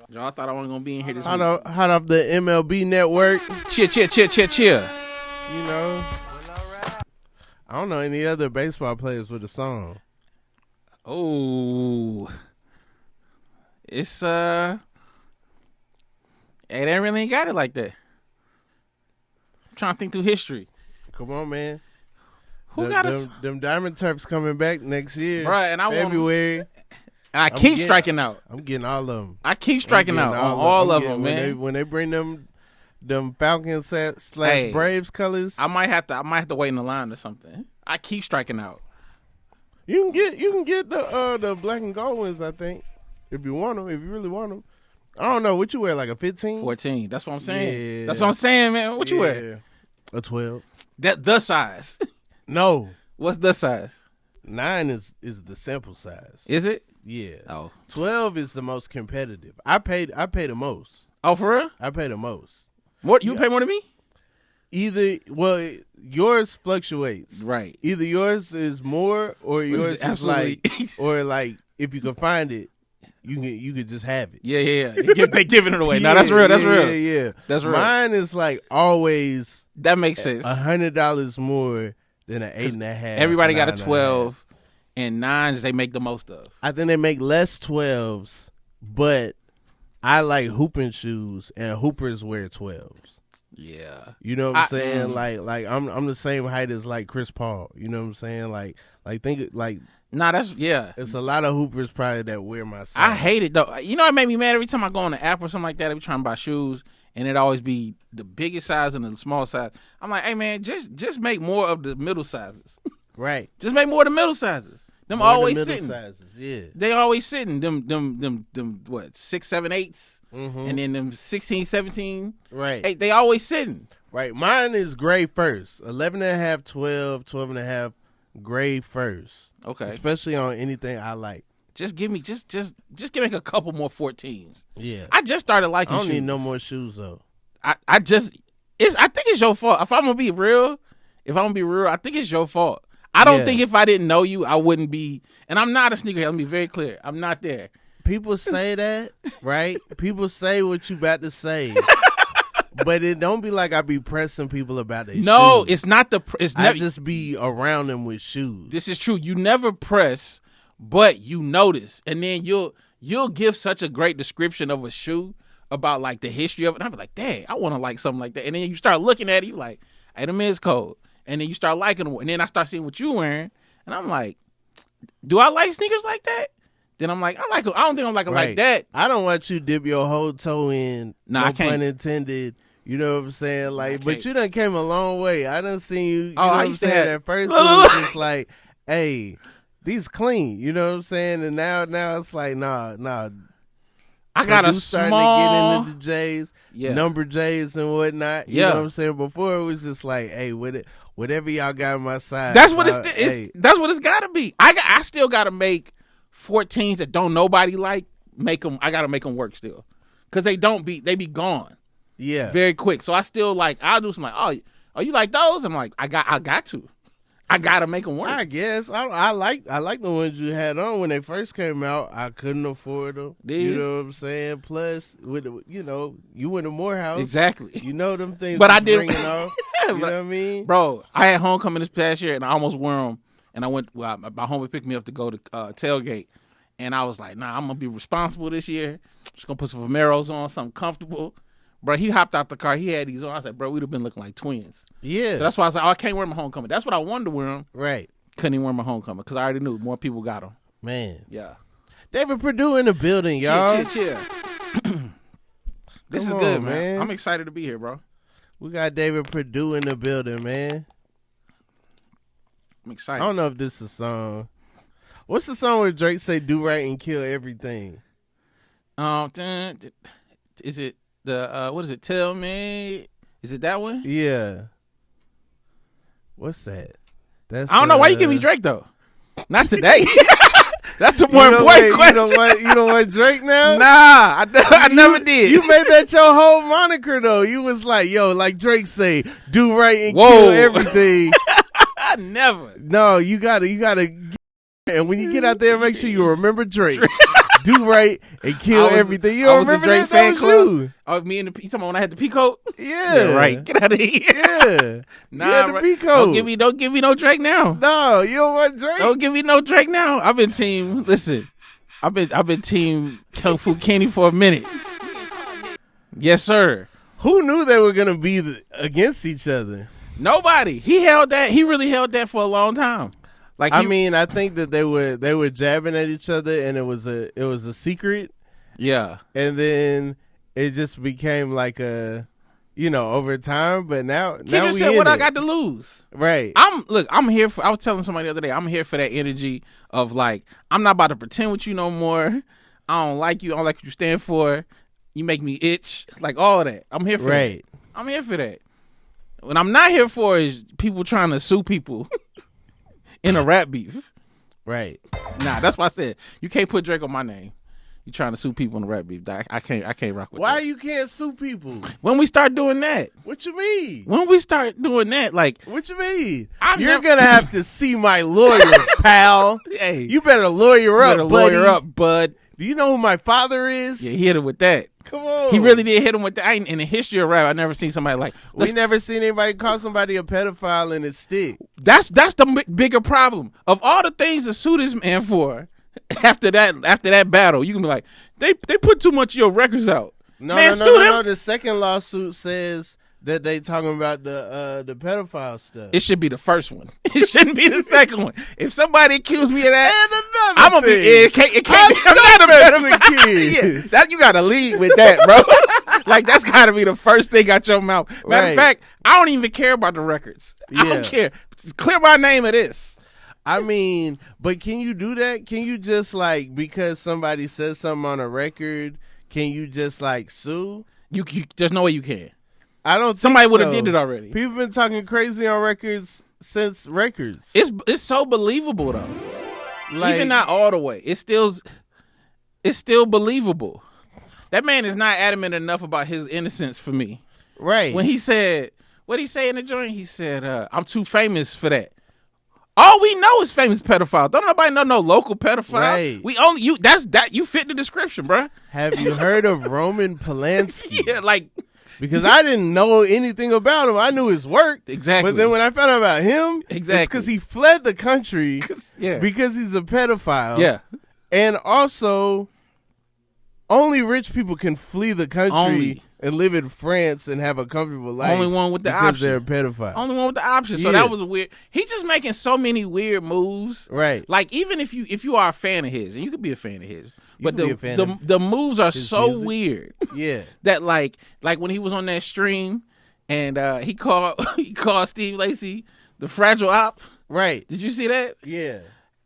Y'all thought I wasn't gonna be in here this hot week. hot off the MLB network. Cheer. You know, I don't know any other baseball players with a song. Oh, it's it ain't really ain't got it like that. I'm trying to think through history. Come on, man. Who got us? Them Diamond Turfs coming back next year, Right? And I February. And I keep striking out. I'm getting all of them. I keep striking out on all of them, man. When they bring them Falcons / Braves colors, I might have to wait in the line or something. I keep striking out. You can get the black and gold ones, I think, if you want them. If you really want them, I don't know what you wear, like a 15, 14. That's what I'm saying. Yeah. That's what I'm saying, man. What you wear? A 12. That the size. No. What's the size? 9 is the simple size. Is it? Yeah. Oh. 12 is the most competitive. I pay the most. Oh, for real? I pay the most. What, you pay more than me? Yours fluctuates. Right. Either yours is more or yours is like, or like if you can find it, you could just have it. Yeah. They giving it away. No, that's real. That's real. Yeah. That's real. Mine is like always. That makes sense. $100 more than an 8.5. Everybody got a 12, and 9s they make the most of. I think they make less 12s, but I like hooping shoes, and hoopers wear 12s. Yeah, you know what I'm saying? Like I'm the same height as like Chris Paul. You know what I'm saying? Like think like. Nah, that's It's a lot of hoopers probably that wear my size. I hate it though. You know, it made me mad every time I go on the app or something like that. I be trying to buy shoes, and it always be the biggest size and the small size. I'm like, hey man, just make more of the middle sizes. Right. Just make more of the middle sizes. Them more always the sitting. Sizes, yeah. They always sitting. Them what 6, 7, 8s. Mm-hmm. And then them 16, 17. Right. 8, they always sitting. Right. Mine is gray first. 11.5, 12, 12.5, gray first. Okay. Especially on anything I like. Just give me give me a couple more 14s. Yeah. I just started liking shoes. I don't shoes. need no more shoes though. I think it's your fault. If I'm gonna be real, I think it's your fault. I don't think if I didn't know you, I wouldn't be. And I'm not a sneakerhead. Let me be very clear. I'm not there. People say that, right? People say what you about to say. But it don't be like I be pressing people about their shoes. No, it's not I just be around them with shoes. This is true. You never press, but you notice. And then you'll give such a great description of a shoe about like the history of it. And I'll be like, dang, I want to like something like that. And then you start looking at it, you like, hey, them is cold. And then you start liking them. And then I start seeing what you wearing. And I'm like, do I like sneakers like that? Then I'm like, I like them. I don't think I'm like it like that. I don't want you to dip your whole toe in. Nah, no I can't. Pun intended. You know what I'm saying? Like, but you done came a long way. I done seen you. You know what I'm saying? At first, it was just like, hey, these clean. You know what I'm saying? And now it's like, nah. I got a starting to get into the J's, number J's and whatnot. You know what I'm saying? Before it was just like, hey, whatever y'all got on my side. That's what that's what it's got to be. I still got to make 14s that don't nobody like. Make them. I got to make them work still, because they be gone. Yeah, very quick. So I still like. I'll do some like, oh, you like those? I'm like, I got to make them work. I guess I like the ones you had on when they first came out. I couldn't afford them. You know what I'm saying? Plus, you went to Morehouse. Exactly. You know them things. But I did. Off, you know what I mean, bro? I had homecoming this past year, and I almost wore them. And I went. My homie picked me up to go to tailgate, and I was like, nah, I'm gonna be responsible this year. Just gonna put some Vomeros on, something comfortable. Bro, he hopped out the car. He had these on. I was like, bro, we'd have been looking like twins. Yeah. So that's why I was like, I can't wear my homecoming. That's what I wanted to wear them. Right. Couldn't even wear my homecoming because I already knew more people got them. Man. Yeah. David Perdue in the building, y'all. Cheer. This is good, man. I'm excited to be here, bro. We got David Perdue in the building, man. I'm excited. I don't know if this is a song. What's the song where Drake say do right and kill everything? Is it the what is it? Tell me, is it that one? Yeah. What's that? I don't know why you give me Drake though. Not today. That's the more important question. You don't want Drake now? Nah, I never did. You made that your whole moniker though. You was like, yo, like Drake say, do right and kill everything. I never. No, you gotta. And when you get out there, make sure you remember Drake. do right and kill everything. You don't remember the Drake fan club? Oh, me and the you talking about when I had the peacoat? Yeah, right. Get out of here. Yeah, nah, the peacoat. Don't give me no Drake now. No, you don't want Drake. Don't give me no Drake now. I've been team. Listen, I've been team Kung Fu Kenny for a minute. Yes, sir. Who knew they were gonna be against each other? Nobody. He held that. He really held that for a long time. Like I think that they were jabbing at each other, and it was a secret. Yeah. And then it just became like a, over time. But now you we said in what it. I got to lose. Right. I'm here for. I was telling somebody the other day. I'm here for that energy of like I'm not about to pretend with you no more. I don't like you. I don't like what you stand for. You make me itch. Like all of that. I'm here for that. I'm here for that. What I'm not here for is people trying to sue people in a rap beef. Right. Nah, that's why I said you can't put Drake on my name. You trying to sue people in a rap beef. I can't rock with that. Why you can't sue people? When we start doing that. What you mean? When we start doing that, like what you mean? You're gonna have to see my lawyer, pal. Hey. You better lawyer up, buddy. Lawyer up, bud. Do you know who my father is? Yeah, he hit him with that. Come on. He really did hit him with that. In the history of rap, I never seen somebody like. We never seen anybody call somebody a pedophile and it stick. That's the bigger problem. Of all the things to sue this man for, after that battle, you can be like, they put too much of your records out. No, man, no. The second lawsuit says that they talking about the pedophile stuff. It should be the first one. It shouldn't be the second one. If somebody accused me of that, and I'm gonna be. It can't be. I'm not a pedophile. That you gotta lead with that, bro. Like that's gotta be the first thing out your mouth. Matter of fact, I don't even care about the records. I don't care. Clear my name of this. I mean, but can you do that? Can you just like because somebody says something on a record? Can you just like sue? You there's no way you can. I don't. Somebody would have did it already. People been talking crazy on records since records. It's so believable though. Like, even not all the way. It's still believable. That man is not adamant enough about his innocence for me. Right. When he said, what'd he say in the joint? He said, I'm too famous for that. All we know is famous pedophile. Don't nobody know no local pedophile. Right. We only you fit the description, bro. Have you heard of Roman Polanski? Yeah, like because I didn't know anything about him. I knew his work. Exactly. But then when I found out about him, it's because he fled the country because he's a pedophile. Yeah. And also, only rich people can flee the country and live in France and have a comfortable life. Only one with the because option. they're a pedophile. Only one with the option. So that was weird. He's just making so many weird moves. Right. Like even if you are a fan of his, and you could be a fan of his, but the moves are so music. weird. Yeah. That like when he was on that stream and he called Steve Lacy the fragile op. Right. Did you see that? Yeah.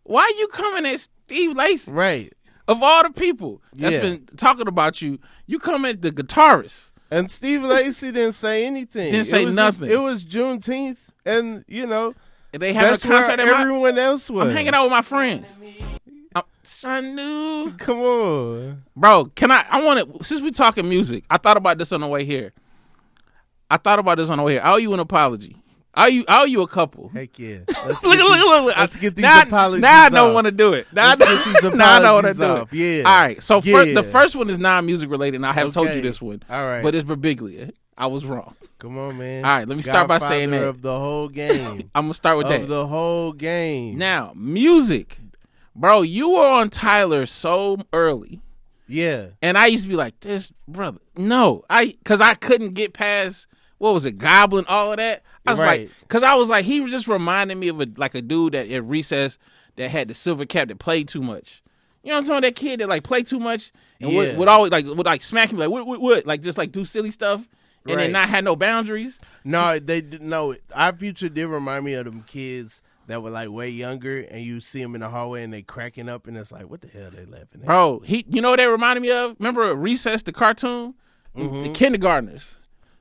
Why are you coming at Steve Lacy? Right. Of all the people that's been talking about you, you come at the guitarist. And Steve Lacy didn't say anything. Didn't say nothing. It was Juneteenth, and they having a concert. Everyone else was. I'm hanging out with my friends. Sanu. Come on, bro. I want to. Since we talking music, I thought about this on the way here. I owe you an apology. I owe you a couple. Heck yeah. Look. Let's get these apologies Now I don't want to do it. Now I don't want to do it. Yeah. All right. So the first one is non-music related, and I have told you this one. All right. But it's Birbiglia. I was wrong. Come on, man. All right. Let me start by saying that. Of the whole game. I'm going to start with that. Of the whole game. Now, music. Bro, you were on Tyler so early. Yeah. And I used to be like, this, brother. No. Because I couldn't get past, what was it, Goblin, all of that. I was like, because I was like, he was just reminding me of a dude that at recess that had the silver cap that played too much. You know what I'm talking about? That kid that like played too much and would always would smack him like what like just like do silly stuff and then not have no boundaries. No, our future did remind me of them kids that were like way younger and you see them in the hallway and they cracking up and it's like, what the hell they laughing at? Bro, you know what they reminded me of? Remember Recess, the cartoon? Mm-hmm. The kindergartners.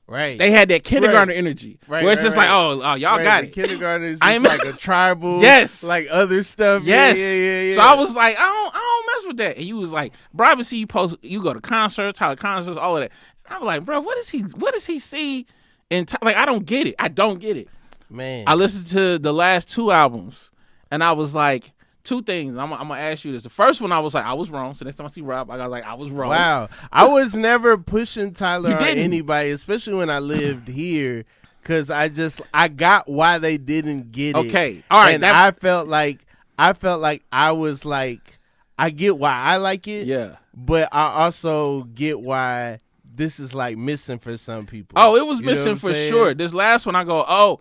Right. They had that kindergarten energy. Right, where it's just like, oh, y'all got it. Kindergarten is just like a tribal, like other stuff. Yes. Yeah. So I was like, I don't mess with that. And you was like, bro, I would see you go to concerts, Tyler concerts, all of that. I was like, bro, what does he see? Like, I don't get it. Man. I listened to the last two albums and I was like, two things. I'm gonna ask you this. The first one, I was like, I was wrong. So next time I see Rob, I got like, I was wrong. Wow, I was never pushing Tyler on anybody, especially when I lived here, because I got why they didn't get it. Okay, all right. And I felt like I was like, I get why I like it. Yeah, but I also get why this is like missing for some people. Oh, it was missing for sure. This last one, I go, oh.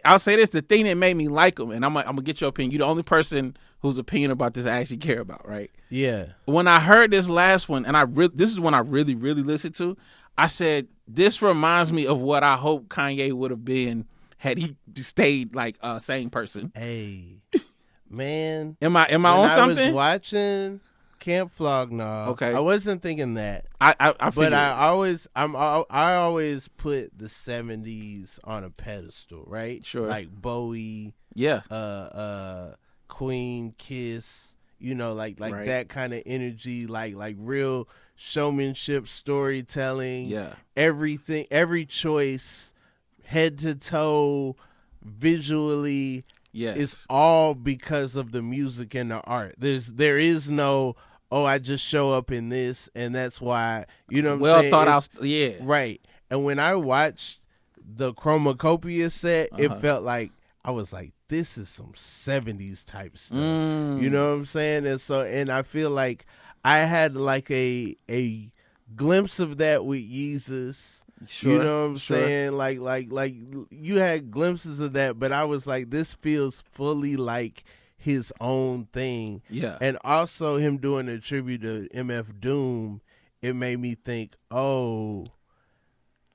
I'll say this: the thing that made me like him, and I'm gonna get your opinion. You're the only person whose opinion about this I actually care about, right? Yeah. When I heard this last one, and this is when I really, really listened to, I said, this reminds me of what I hope Kanye would have been had he stayed like a sane person. Hey, man, am I on something? I was watching Camp Flog Gnaw. Okay, I wasn't thinking that. But I always put the 70s on a pedestal, right? Sure. Like Bowie, Queen, Kiss, like right. That kind of energy, like real showmanship, storytelling. Yeah. Everything, every choice, head to toe, visually. Yes. It's all because of the music and the art. There is no, I just show up in this and that's why, what I'm saying? Well thought out, yeah. Right. And when I watched the Chromacopia set, it felt like, I was like, this is some 70s type stuff. You know what I'm saying? And I feel like I had like a glimpse of that with Yeezus. Sure, you know what I'm saying? Like you had glimpses of that, but I was like, this feels fully like his own thing. Yeah. And also him doing a tribute to MF Doom, it made me think, I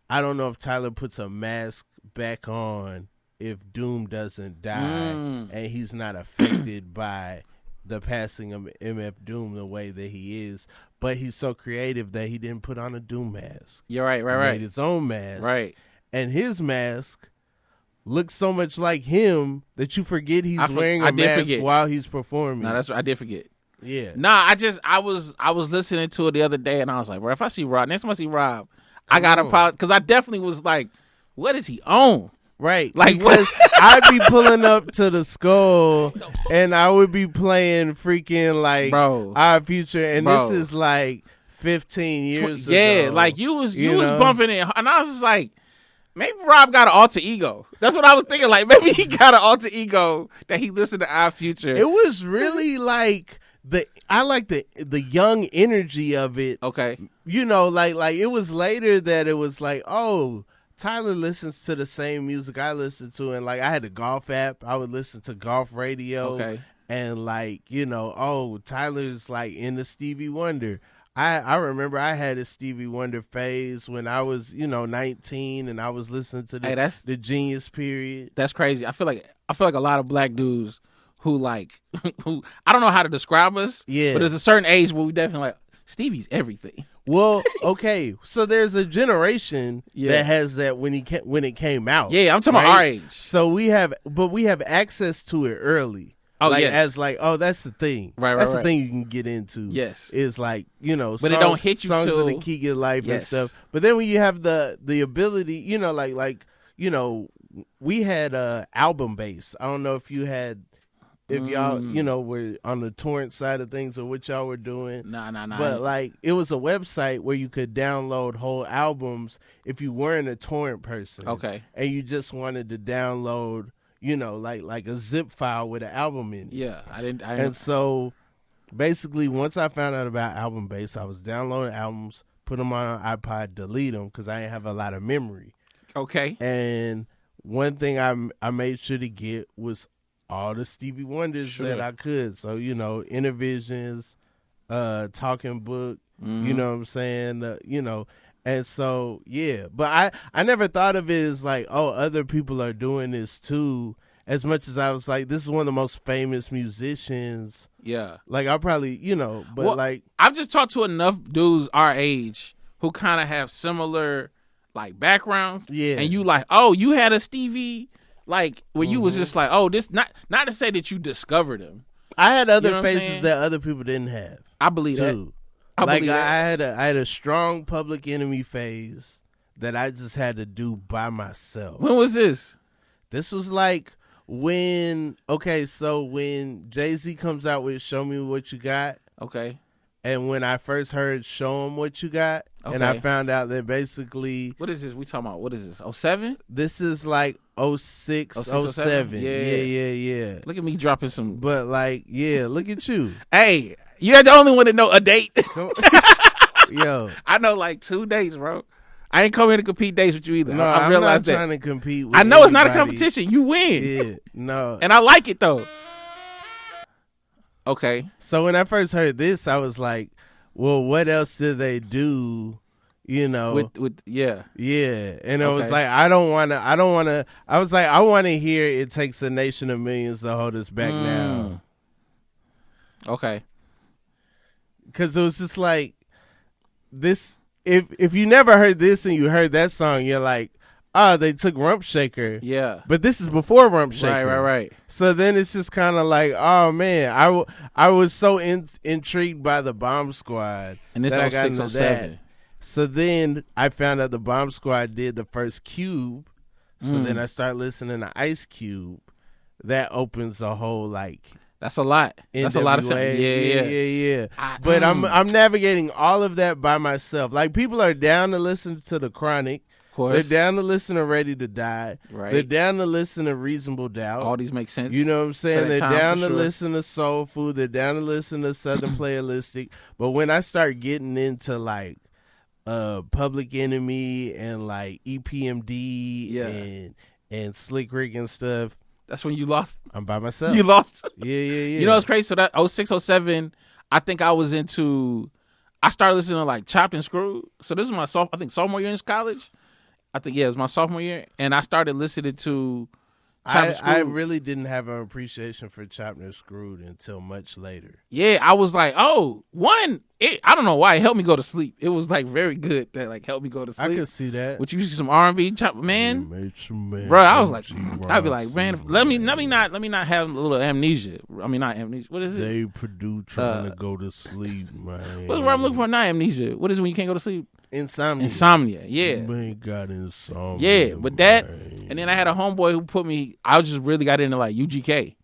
don't know if Tyler puts a mask back on if Doom doesn't die and he's not affected by the passing of MF Doom the way that he is, but he's so creative that he didn't put on a Doom mask. You're right, He made his own mask. Right. And his mask looks so much like him that you forget he's wearing a mask while he's performing. No, I did forget. Yeah. Nah, I was listening to it the other day and I was like, bro, if I see Rob, next time I see Rob, I gotta pause, because I definitely was like, what is he on? Right, like because I'd be pulling up to the Skull and I would be playing freaking like Our Future, and this is like 15 years ago. Yeah, like you was bumping it, and I was just like, maybe Rob got an alter ego. That's what I was thinking. Like maybe he got an alter ego that he listened to Our Future. It was really like I like the young energy of it. Okay, like it was later that it was like, Tyler listens to the same music I listen to, and like I had the golf app, I would listen to golf radio. Okay. And like, Tyler's like into Stevie Wonder. I remember I had a Stevie Wonder phase when I was, 19 and I was listening to the Genius period. That's crazy. I feel like a lot of black dudes who I don't know how to describe us. Yeah. But there's a certain age where we definitely like, Stevie's everything. Well, okay, so there's a generation that has that when it came out. Yeah, I'm talking about our age. So we have access to it early. As that's the thing. Right, that's the thing you can get into. Yes, is like but it don't hit you songs till of the Key Your Life and stuff. But then when you have the ability, we had album base. I don't know if you had. If y'all, were on the torrent side of things or what y'all were doing. Nah. But, like, it was a website where you could download whole albums if you weren't a torrent person. Okay. And you just wanted to download, like a zip file with an album in it. Yeah, I didn't. And so, basically, once I found out about Album Base, I was downloading albums, put them on an iPod, delete them, because I didn't have a lot of memory. Okay. And one thing I made sure to get was all the Stevie Wonders that I could. So, Intervisions, Talking Book, you know what I'm saying? And so, yeah. But I never thought of it as like, other people are doing this too, as much as I was like, this is one of the most famous musicians. Yeah. Like, I probably, but like. I've just talked to enough dudes our age who kind of have similar, like, backgrounds. Yeah. And you like, you had a Stevie... Like, where you was just like, this, not to say that you discovered him. I had other faces that other people didn't have. I believe too. That. I had a strong Public Enemy phase that I just had to do by myself. When was this? This was like when Jay-Z comes out with Show Me What You Got, okay, and when I first heard Show 'Em What You Got, and I found out that basically, what is this we talking about? What is this? 07? This is like 06, 07. Yeah. Look at me dropping some. But like, yeah, look at you. Hey, you're the only one that know a date. Yo, I know like 2 days, bro. I ain't coming to compete days with you either. No, I I'm not trying to compete with I know anybody. It's not a competition. You win. Yeah, no. And I like it though. Okay. So when I first heard this, I was like, well, what else did they do? You know, yeah. And it was like, I was like, I want to hear It Takes a Nation of Millions to Hold Us Back Now. Okay. Because it was just like, this, if you never heard this and you heard that song, you're like, they took Rump Shaker. Yeah. But this is before Rump Shaker. Right. So then it's just kind of like, oh, man, I was so intrigued by the Bomb Squad. And this is 06, 07. So then I found out the Bomb Squad did the first Cube. So then I start listening to Ice Cube. That opens a whole like. That's a lot. That's a lot of stuff. Yeah. But I'm navigating all of that by myself. Like people are down to listen to The Chronic. Of course. They're down to listen to Ready to Die. Right. They're down to listen to Reasonable Doubt. All these make sense. You know what I'm saying? They're down to listen to Soul Food. They're down to listen to Southern Playalistic. But when I start getting into like Public Enemy and like EPMD and Slick Rick and stuff, that's when you lost. I'm by myself. You lost. Yeah. You know what's crazy? So that 06, 07, I think I started listening to like Chopped and Screwed. So this is my sophomore year in college. I think it was my sophomore year, and I started listening to I really didn't have an appreciation for Chopped and Screwed until much later. Yeah, I was like, I don't know why it helped me go to sleep. It was like very good that like helped me go to sleep. I could see that. Which you see some R&B man, bro. I was like, I'd be like, man, let me not have a little amnesia. I mean, not amnesia. What is it? They Perdue trying to go to sleep, man. What's what I'm looking for? Not amnesia. What is it when you can't go to sleep? Insomnia. Yeah. You ain't got insomnia. Yeah, but that, and then I had a homeboy who put me. I just really got into like UGK.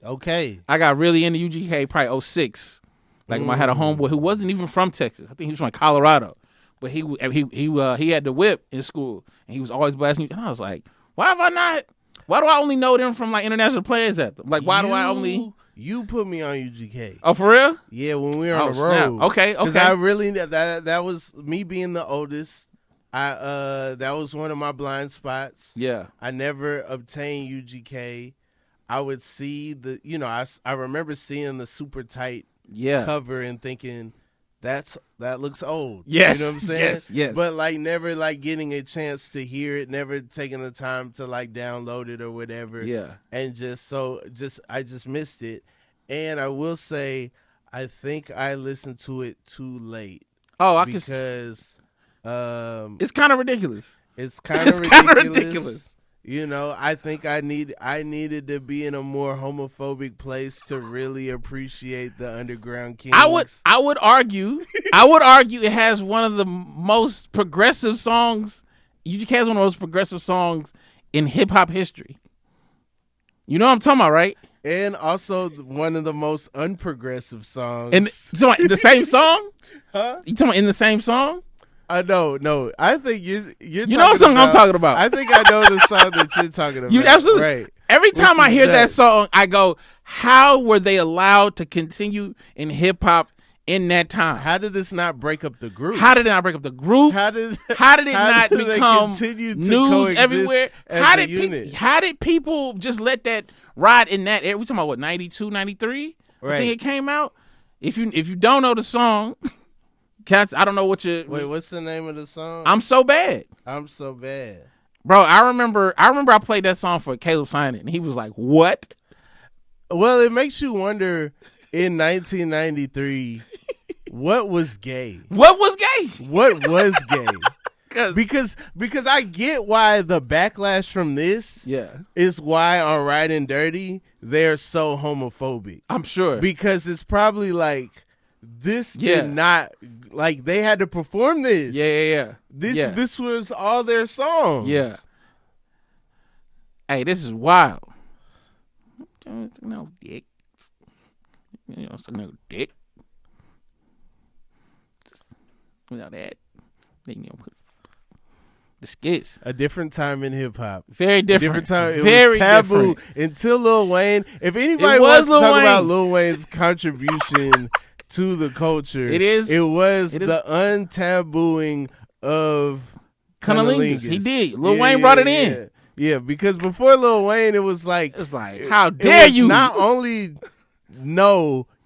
Okay. I got really into UGK probably 06. Like I had a homeboy who wasn't even from Texas. I think he was from Colorado, but he had the whip in school, and he was always blasting. And I was like, why do I only know them from like international players at them? Like why do I only? You put me on UGK. Oh, for real? Yeah, when we were on the road. Snap. Okay. Because I really that was me being the oldest. That was one of my blind spots. Yeah. I never obtained UGK. I would see I remember seeing the super tight cover and thinking that looks old. Yes. You know what I'm saying? Yes. But like never like getting a chance to hear it, never taking the time to like download it or whatever. Yeah. And I just missed it. And I will say I think I listened to it too late. Oh, because it's kind of ridiculous. It's kind of ridiculous. You know, I think I needed to be in a more homophobic place to really appreciate the Underground Kings. I would argue it has one of the most progressive songs. UGK has one of the most progressive songs in hip hop history. You know what I'm talking about, right? And also one of the most unprogressive songs. And you talking about the same song? Huh? You talking about in the same song? No. I think you're you know what song I'm talking about. I think I know the song that you're talking about. You absolutely right. Every time I hear that song, I go, how were they allowed to continue in hip hop in that time? How did this not break up the group? How did it not break up the group? How did it not become news everywhere? How did people just let that ride in that era? We talking about what, 92, 93? Right. I think it came out. If you don't know the song, cats, I don't know what you. Wait, what's the name of the song? I'm So Bad. I'm So Bad. Bro, I remember I played that song for Caleb Signing, and he was like, "What?" Well, it makes you wonder in 1993, what was gay? What was gay? What was gay? Because I get why the backlash from this is why on Riding Dirty they're so homophobic. I'm sure. Because it's probably like this did not, like, they had to perform this. Yeah. This was all their songs. Yeah. Hey, this is wild. no dick. No dick. Without that, the skits. A different time in hip hop. Very different. Time. It Very was taboo different. until Lil Wayne. If anybody wants to talk about Lil Wayne's contribution to the culture, it was the untabooing of Cunnilingus. He did. Lil Wayne brought it in. Yeah, because before Lil Wayne, it was like, how dare you? Not only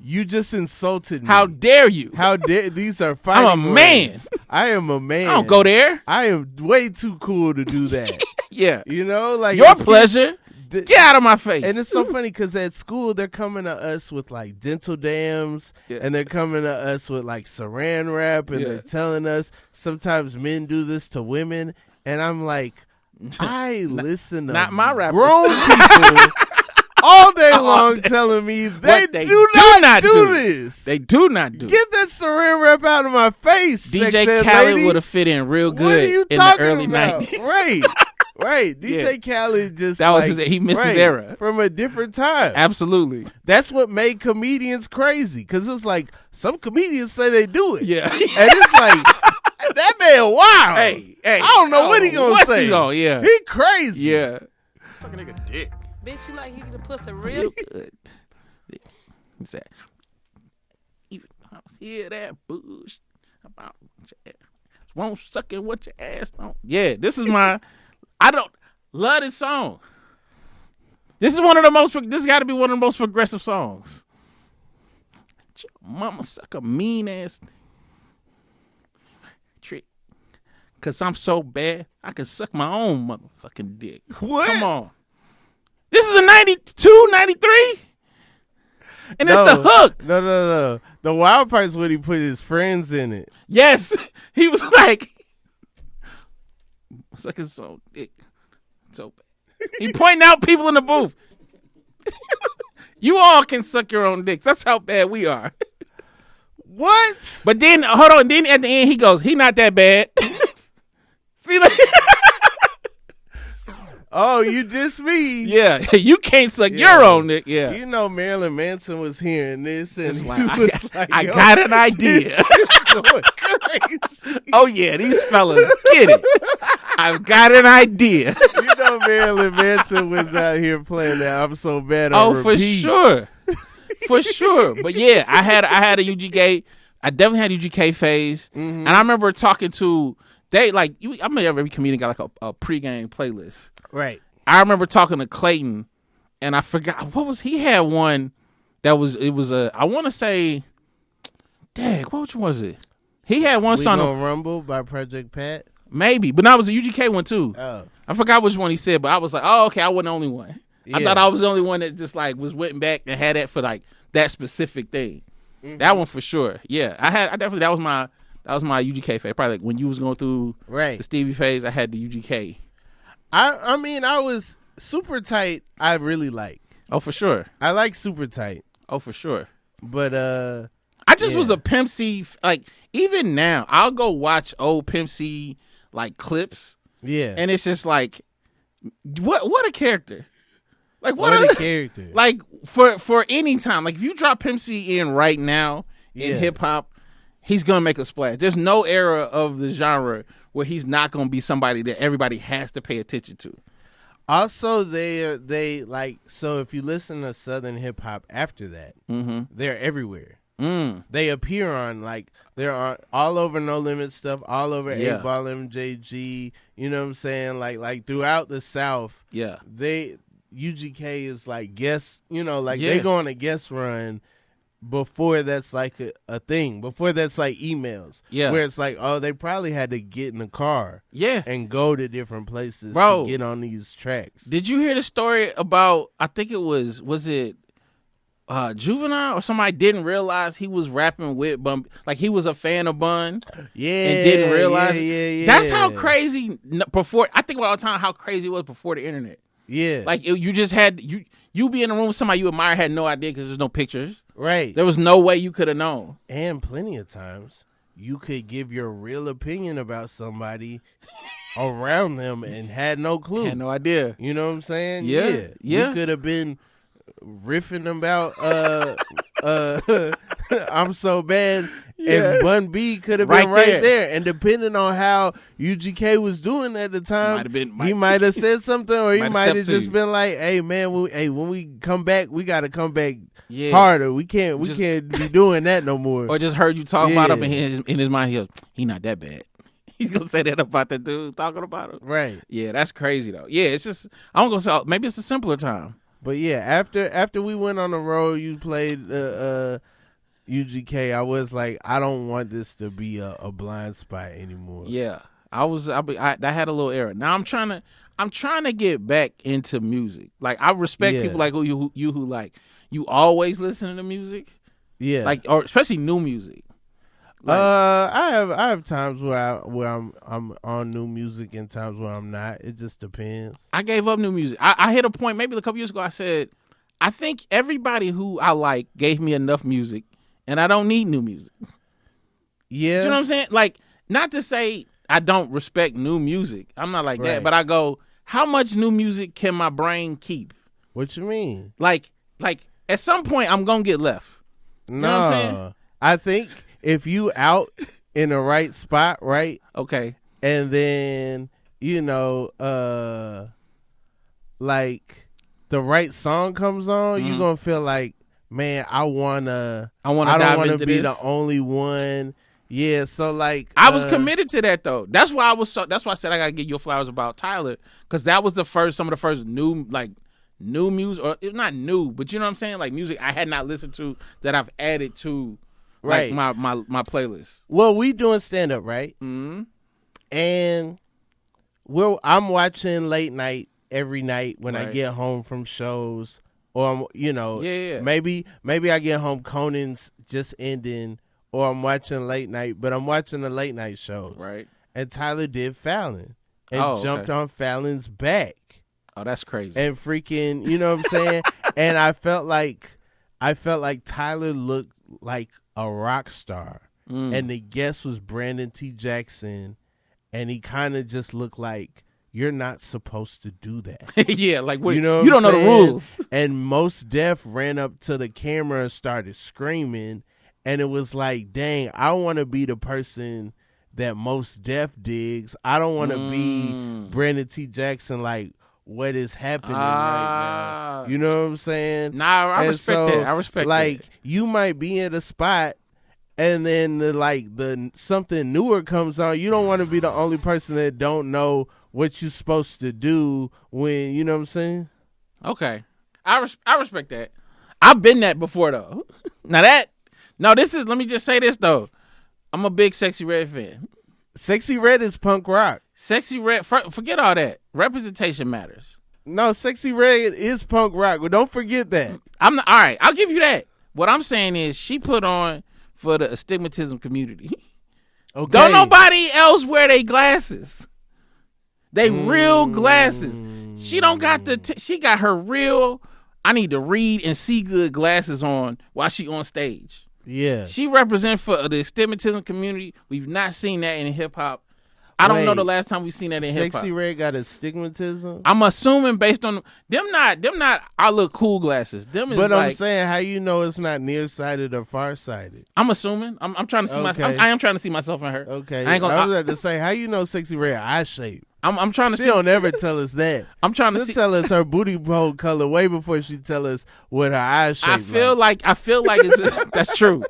you just insulted me. How dare you? How dare these are fighting I'm a man. words. I am a man. I don't go there. I am way too cool to do that. Yeah. Like your pleasure. Get out of my face. And it's so funny because at school they're coming to us with like dental dams, and they're coming to us with like saran wrap, and they're telling us sometimes men do this to women, and I'm like, I listen to not my rappers. Grown people all day long telling me they do not do this. They do not do. Get that saran wrap out of my face. DJ Khaled would have fit in real good. What are you in talking the early about? 90s. Right. DJ Khaled just that was he missed his era from a different time. Absolutely. That's what made comedians crazy, because it's like some comedians say they do it. Yeah. And it's like, that man wild. Hey, I don't know what he gonna say. He crazy. Yeah. Suck a nigga dick. Bitch, you like eating the pussy real good. He said, even I hear that bullshit about your ass. Won't sucking what your ass don't. Yeah, this is my. I don't love this song. This is one of the most. This got to be one of the most progressive songs. Your mama suck a mean ass trick. Cause I'm so bad, I can suck my own motherfucking dick. What? Come on. This is a 92, 93? And it's the hook. No. The wild part is when he put his friends in it. Yes. He was like, sucking so dick. So bad. He pointing out people in the booth. You all can suck your own dicks. That's how bad we are. What? But then, hold on. Then at the end, he goes, he not that bad. See, like, oh, you diss me. Yeah, you can't suck your own dick. Yeah. You know Marilyn Manson was hearing this, and he like, was I got an idea. Going crazy. Oh, yeah, these fellas get it. I've got an idea. You know Marilyn Manson was out here playing that I'm so bad on repeat. For sure. For sure. But yeah, I had a UGK. I definitely had UGK phase. Mm-hmm. And I remember talking to, I mean, every comedian got like a pregame playlist. Right. I remember talking to Clayton, and I forgot, he had one that was, I want to say, dang, which was it? He had one song. Gonna Rumble by Project Pat? Maybe, but that was a UGK one too. Oh. I forgot which one he said, but I was like, oh, okay, I wasn't the only one. Yeah. I thought I was the only one that just like went back and had that for like that specific thing. Mm-hmm. That one for sure. Yeah, that was my UGK phase. Probably like when you was going through the Stevie phase, I had the UGK. I mean, I was Super Tight. I really like. Oh, for sure. I like Super Tight. Oh, for sure. But I just was a Pimp C. Like even now, I'll go watch old Pimp C like clips. Yeah, and it's just like, what a character. Like what a character. Like for any time, like if you drop Pimp C in right now in hip hop, he's gonna make a splash. There's no era of the genre where he's not gonna be somebody that everybody has to pay attention to. Also, they like, so if you listen to Southern hip hop after that, they're everywhere. They appear on, like, they're on all over No Limit stuff, all over 8-Ball MJG. You know what I'm saying? Like throughout the South. Yeah, UGK is like guest. You know, like they go on a guest run before that's like a thing. Before that's like emails. Yeah, where it's like, oh, they probably had to get in the car. Yeah, and go to different places to get on these tracks. Did you hear the story about? I think it was it. Juvenile or somebody didn't realize he was rapping with Bun, like he was a fan of Bun, and didn't realize. Yeah. That's how crazy. Before, I think about all the time how crazy it was before the internet. Yeah, like you just had you be in a room with somebody you admire, had no idea because there's no pictures. Right, there was no way you could have known. And plenty of times you could give your real opinion about somebody around them and had no clue, had no idea. You know what I'm saying? Yeah. You could have been riffing about I'm so bad. And Bun B could have been right there. And depending on how UGK was doing at the time, he might have said something, or he might have just been like, "Hey man, when we come back, we got to come back harder. We can't be doing that no more." Or just heard you talk about him in his mind. He not that bad. He's gonna say that about that dude talking about him, right? Yeah, that's crazy though. Yeah, it's just I'm gonna say maybe it's a simpler time. But yeah, after we went on the road, you played UGK. I was like, I don't want this to be a blind spot anymore. Yeah, I had a little error. Now I'm trying to get back into music. Like I respect people like who like you always listen to music. Yeah, like or especially new music. Like, I have times where I'm on new music and times where I'm not. It just depends. I gave up new music. I hit a point maybe a couple years ago. I said, I think everybody who I like gave me enough music, and I don't need new music. Yeah, you know what I'm saying? Like, not to say I don't respect new music. I'm not like that, but I go, how much new music can my brain keep? What you mean? Like at some point I'm gonna get left. You know what I'm saying? I think if you out in the right spot, right? Okay. And then, like the right song comes on, you're gonna feel like, man, I don't wanna be the only one. Yeah, so like I was committed to that though. That's why I said I gotta give you flowers about Tyler, because that was some of the first new music, or not new, but you know what I'm saying, like music I had not listened to that I've added to. Right, like my playlist. Well, we doing stand up, right? Mm-hmm. And I'm watching late night every night when I get home from shows, or maybe I get home, Conan's just ending, or I'm watching late night, but I'm watching the late night shows. Right. And Tyler did Fallon and jumped on Fallon's back. Oh, that's crazy. And freaking, you know what I'm saying? And I felt like Tyler looked like a rock star, and the guest was Brandon T. Jackson, and he kind of just looked like, you're not supposed to do that. Yeah, like you don't know the rules. And Mos Def ran up to the camera and started screaming, and it was like, dang, I want to be the person that Mos Def digs. I don't want to be Brandon T. Jackson. Like, what is happening right now? You know what I'm saying? Nah, I respect that. I respect like, that. you might be in a spot, and then the something newer comes on. You don't want to be the only person that don't know what you're supposed to do when, you know what I'm saying? Okay. I respect that. I've been that before though. Let me just say this though. I'm a big Sexy Red fan. Sexy Red is punk rock. Sexy Red, forget all that. Representation matters. No, Sexy Red is punk rock. Well, don't forget that. All right, I'll give you that. What I'm saying is she put on for the astigmatism community. Okay. Don't nobody else wear their glasses. They real glasses. She don't got she got her real, I need to read and see good glasses on while she on stage. Yeah. She represents for the astigmatism community. We've not seen that in hip hop. I don't know the last time we've seen that in hip hop. Sexy Red got astigmatism? I'm assuming based on them not I look cool glasses. Them is but I'm saying, how you know it's not nearsighted or farsighted? I'm assuming. I'm trying to see myself. I am trying to see myself in her. Okay. I was about to say, how you know Sexy Red eye shape? I'm trying to see. She don't ever tell us that. I'm trying to She'll see. tell us her booty hole color way before she tell us what her eye shape. I feel like it's that's true.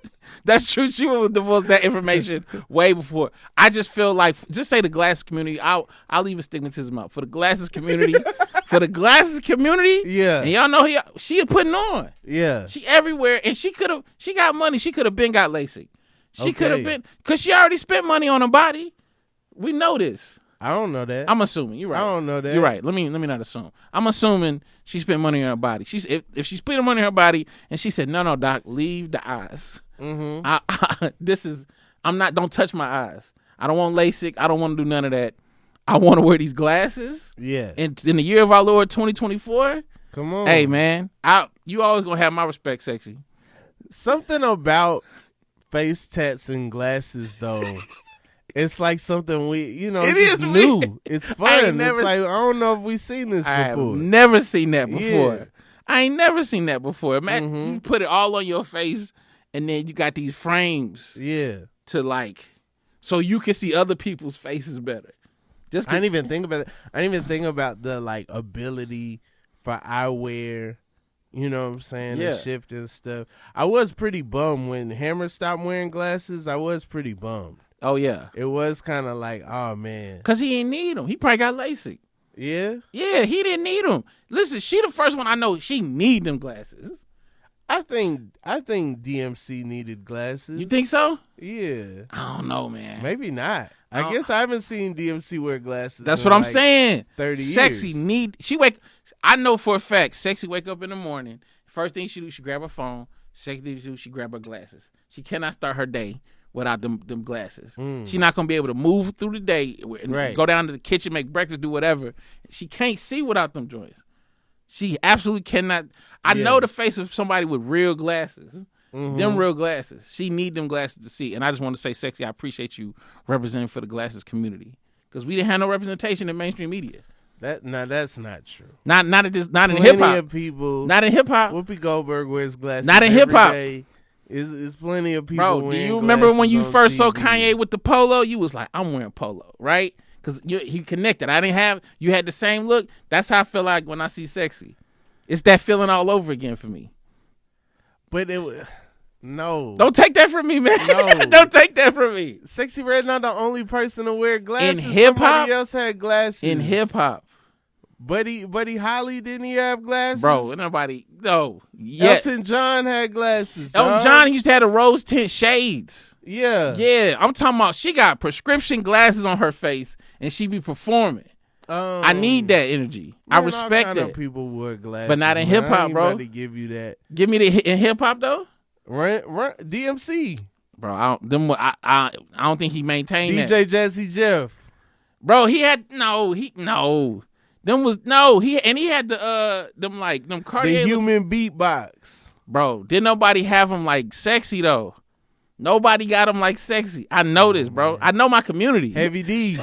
That's true. She will divulge that information way before. I just feel like, just say the glasses community. I'll leave astigmatism out for the glasses community. Yeah. And y'all know she putting on. Yeah. She everywhere, and she got money. She could have been got LASIK. She could have been, because she already spent money on her body. We know this. I don't know that. I'm assuming. You're right. I don't know that. You're right. Let me not assume. I'm assuming she spent money on her body. If she spent money on her body and she said, no, doc, leave the eyes. Mm-hmm. Don't touch my eyes. I don't want LASIK. I don't want to do none of that. I want to wear these glasses. Yeah. In the year of our Lord 2024. Come on. Hey, man. You always going to have my respect, Sexy. Something about face tats and glasses, though. It's like something it's new. It's fun. It's like, I don't know if we've seen this before. I've never seen that before. I ain't never seen that before. Imagine you put it all on your face, and then you got these frames. Yeah. To like, so you can see other people's faces better. I didn't even think about it. I didn't even think about the like ability for eyewear. You know what I'm saying? Yeah. And shift and stuff. I was pretty bummed when Hammer stopped wearing glasses. I was pretty bummed. Oh yeah. It was kind of like, oh man, cause he didn't need them. He probably got LASIK. Yeah. Yeah, he didn't need them. Listen, she the first one I know. She need them glasses. I think DMC needed glasses. You think so? Yeah. I don't know, man. Maybe not. I guess I haven't seen DMC wear glasses. That's what I'm saying. 30 Sexy years. I know for a fact, Sexy wake up in the morning. First thing she do, she grab her phone. Second thing she do, she grab her glasses. She cannot start her day without them glasses. She's not gonna be able to move through the day, and go down to the kitchen, make breakfast, do whatever. She can't see without them joints. She absolutely cannot. I know the face of somebody with real glasses. Them real glasses. She need them glasses to see. And I just want to say, Sexy, I appreciate you representing for the glasses community, because we didn't have no representation in mainstream media. That's not true. Not in hip hop. Plenty of people. Not in hip hop. Whoopi Goldberg wears glasses. Not in hip hop. Is plenty of people. Bro, do you remember when you first saw Kanye with the polo? You was like, I'm wearing polo, right? Because he connected. You had the same look. That's how I feel like when I see Sexy. It's that feeling all over again for me. But no. Don't take that from me, man. No. Don't take that from me. Sexy Red not the only person to wear glasses. In hip hop, somebody else had glasses. In hip hop, Buddy Holly, didn't he have glasses? bro. Nobody. No. Elton John had glasses. Elton John used to have the rose tint shades. Yeah. Yeah. I'm talking about. She got prescription glasses on her face, and she be performing. I need that energy. I respect all that. Of people wear glasses, but not in hip hop, bro. To give you that. Give me in hip hop though. Run DMC, bro. I don't think he maintained DJ that. Jazzy Jeff, bro. He had Them was he had them Cartier. The human beatbox, bro. Didn't nobody have him like Sexy though. Nobody got him like Sexy. I know this, bro. I know my community. Heavy D.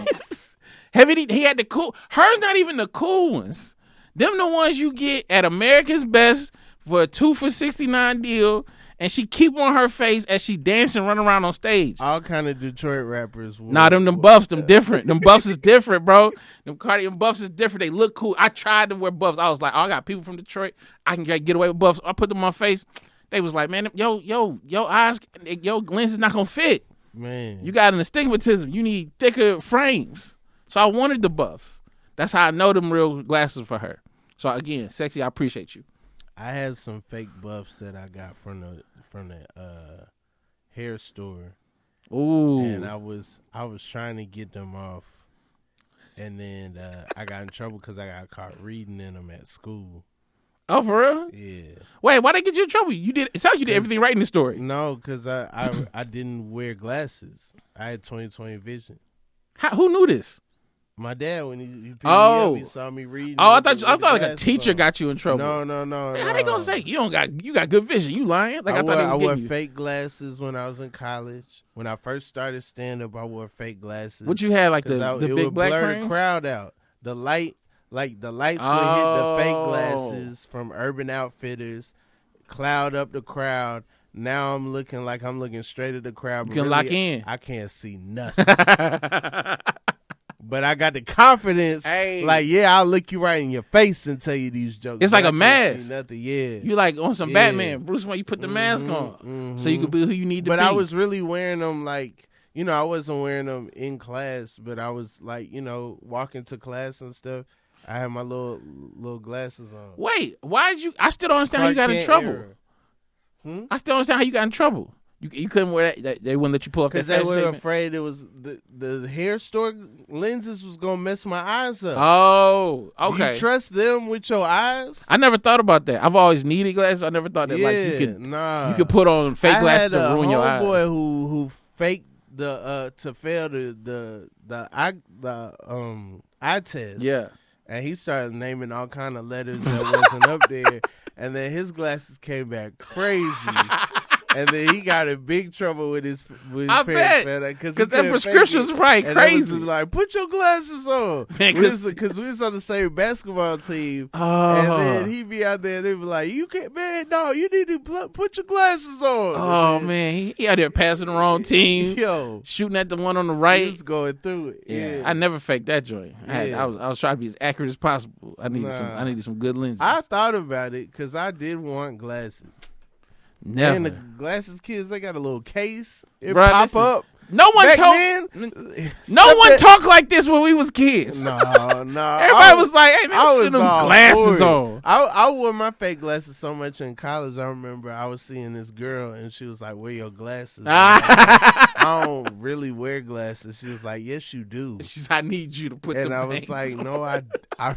Heavy D, he had the cool. Hers not even the cool ones. Them the ones you get at America's Best for a 2 for $69 deal, and she keep on her face as she dance and run around on stage. All kind of Detroit rappers. Them buffs, them different. Them buffs is different, bro. Them Cartier buffs is different. They look cool. I tried to wear buffs. I was like, I got people from Detroit. I can get away with buffs. I put them on my face. They was like, man, your eyes, your lens is not gonna fit. Man, you got an astigmatism. You need thicker frames. So I wanted the buffs. That's how I know them real glasses for her. So again, Sexy, I appreciate you. I had some fake buffs that I got from the hair store. Ooh. And I was trying to get them off, and then I got in trouble because I got caught reading in them at school. Oh, for real? Yeah. Wait, why they get you in trouble? It sounds like you did everything right in the story. No, because I didn't wear glasses. I had 20/20 vision. Who knew this? My dad, when he picked me up, he saw me reading. Oh, I thought like a teacher got you in trouble. No. How they gonna say you got good vision? You lying? Like I wore fake glasses when I was in college. When I first started stand up, I wore fake glasses. What you had, like the big black blur frame? The crowd out. The lights would hit the fake glasses from Urban Outfitters, cloud up the crowd. Now I'm looking straight at the crowd. You can lock in. I can't see nothing. But I got the confidence, I'll look you right in your face and tell you these jokes. It's like a mask. Nothing, yeah. You like on some Batman, Bruce Wayne. You put the mask on, so you could be who you need to be. But I was really wearing them I wasn't wearing them in class, but I was walking to class and stuff. I had my little glasses on. Wait, why did you? I still don't understand how you got in trouble. I still don't understand how you got in trouble. You couldn't wear that. They wouldn't let you pull up that. Because they were afraid it was the hair store lenses was gonna mess my eyes up. Oh, okay. You trust them with your eyes? I never thought about that. I've always needed glasses. I never thought that you could put on fake glasses to ruin your eyes. I had a homeboy who faked to fail the eye test. Yeah. And he started naming all kind of letters that wasn't up there, and then his glasses came back crazy. And then he got in big trouble with his I parents, bet. Because that prescription was probably crazy. Was like, put your glasses on. Because we was on the same basketball team. And then he be out there and they be like, you can't, man, no, you need to put your glasses on. Oh, man. He out there passing the wrong team. Yo. Shooting at the one on the right. He was going through it. Yeah. I never faked that joint. I was trying to be as accurate as possible. I needed some good lenses. I thought about it because I did want glasses. Never. And the glasses kids, they got a little case. It Bruh, pop up. No one talked like this when we was kids. No. Everybody was like, "Hey man, put them glasses on." I wore my fake glasses so much in college. I remember I was seeing this girl and she was like, "Wear your glasses." I don't really wear glasses. She was like, "Yes, you do." She's, "I need you to put them." And I was like, "No, I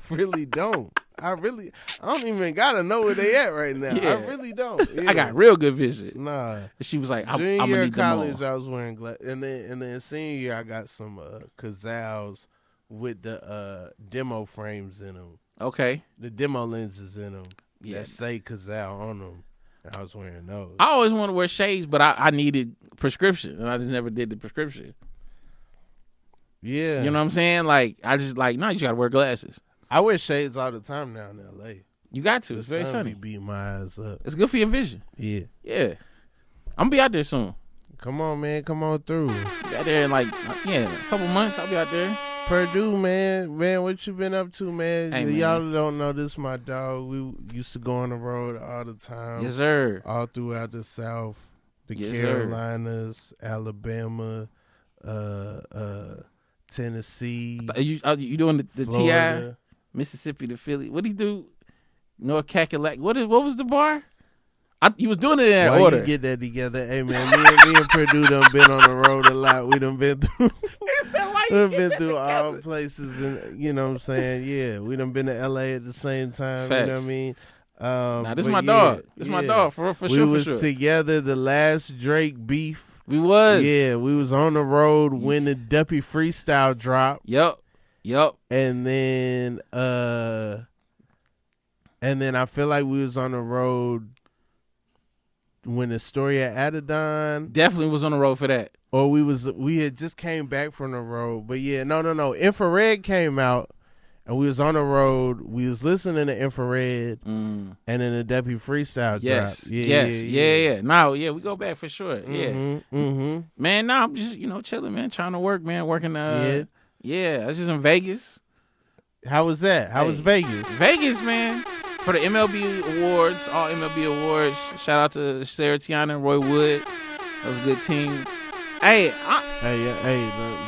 really don't. I don't even gotta know where they at right now. Yeah. I really don't. Yeah. I got real good vision." Nah. She was like, I'm Junior gonna year need of college, them all. I was wearing glasses. And then senior year, I got some Kazals with the demo frames in them. Okay. The demo lenses in them. Yeah. That say Kazal on them. I was wearing those. I always wanted to wear shades, but I needed prescription, and I just never did the prescription. Yeah. You know what I'm saying? Like, I just like, no, you got to wear glasses. I wear shades all the time now in L.A. You got to. The It's very sun sunny. be beating my eyes up. It's good for your vision. Yeah. Yeah. I'm going to be out there soon. Come on, man. Come on through. Be out there in a couple months. I'll be out there. Perdue, man. Man, what you been up to, man? Hey, man. Y'all don't know this, my dog. We used to go on the road all the time. Yes, sir. All throughout the South, the Yes, Carolinas, Alabama, Tennessee. You doing the Florida. TI? Mississippi to Philly. What did he do? North Cackalack. What was the bar? You was doing it in that Why order. you get that together? Hey, man, me and Perdue done been on the road a lot. We done been through all places, and you know what I'm saying? Yeah, we done been to L.A. at the same time. Facts. You know what I mean? Nah, this is my dog. This is my dog, for sure. We was together the last Drake beef. We was. Yeah, we was on the road when the Duppy freestyle dropped. Yep. And then I feel like we was on the road when the story at Adidon. Definitely was on the road for that. Or we had just came back from the road. But yeah, no. Infrared came out and we was on the road. We was listening to Infrared and then the Deputy Freestyle dropped. Yeah. No, yeah, we go back for sure. Mm-hmm. Man, no, I'm just, chilling, man, trying to work, man, working I was just in Vegas. How was that? How was Vegas? Vegas, man. For the MLB Awards, all MLB Awards. Shout out to Sarah Tiana and Roy Wood. That was a good team. Hey,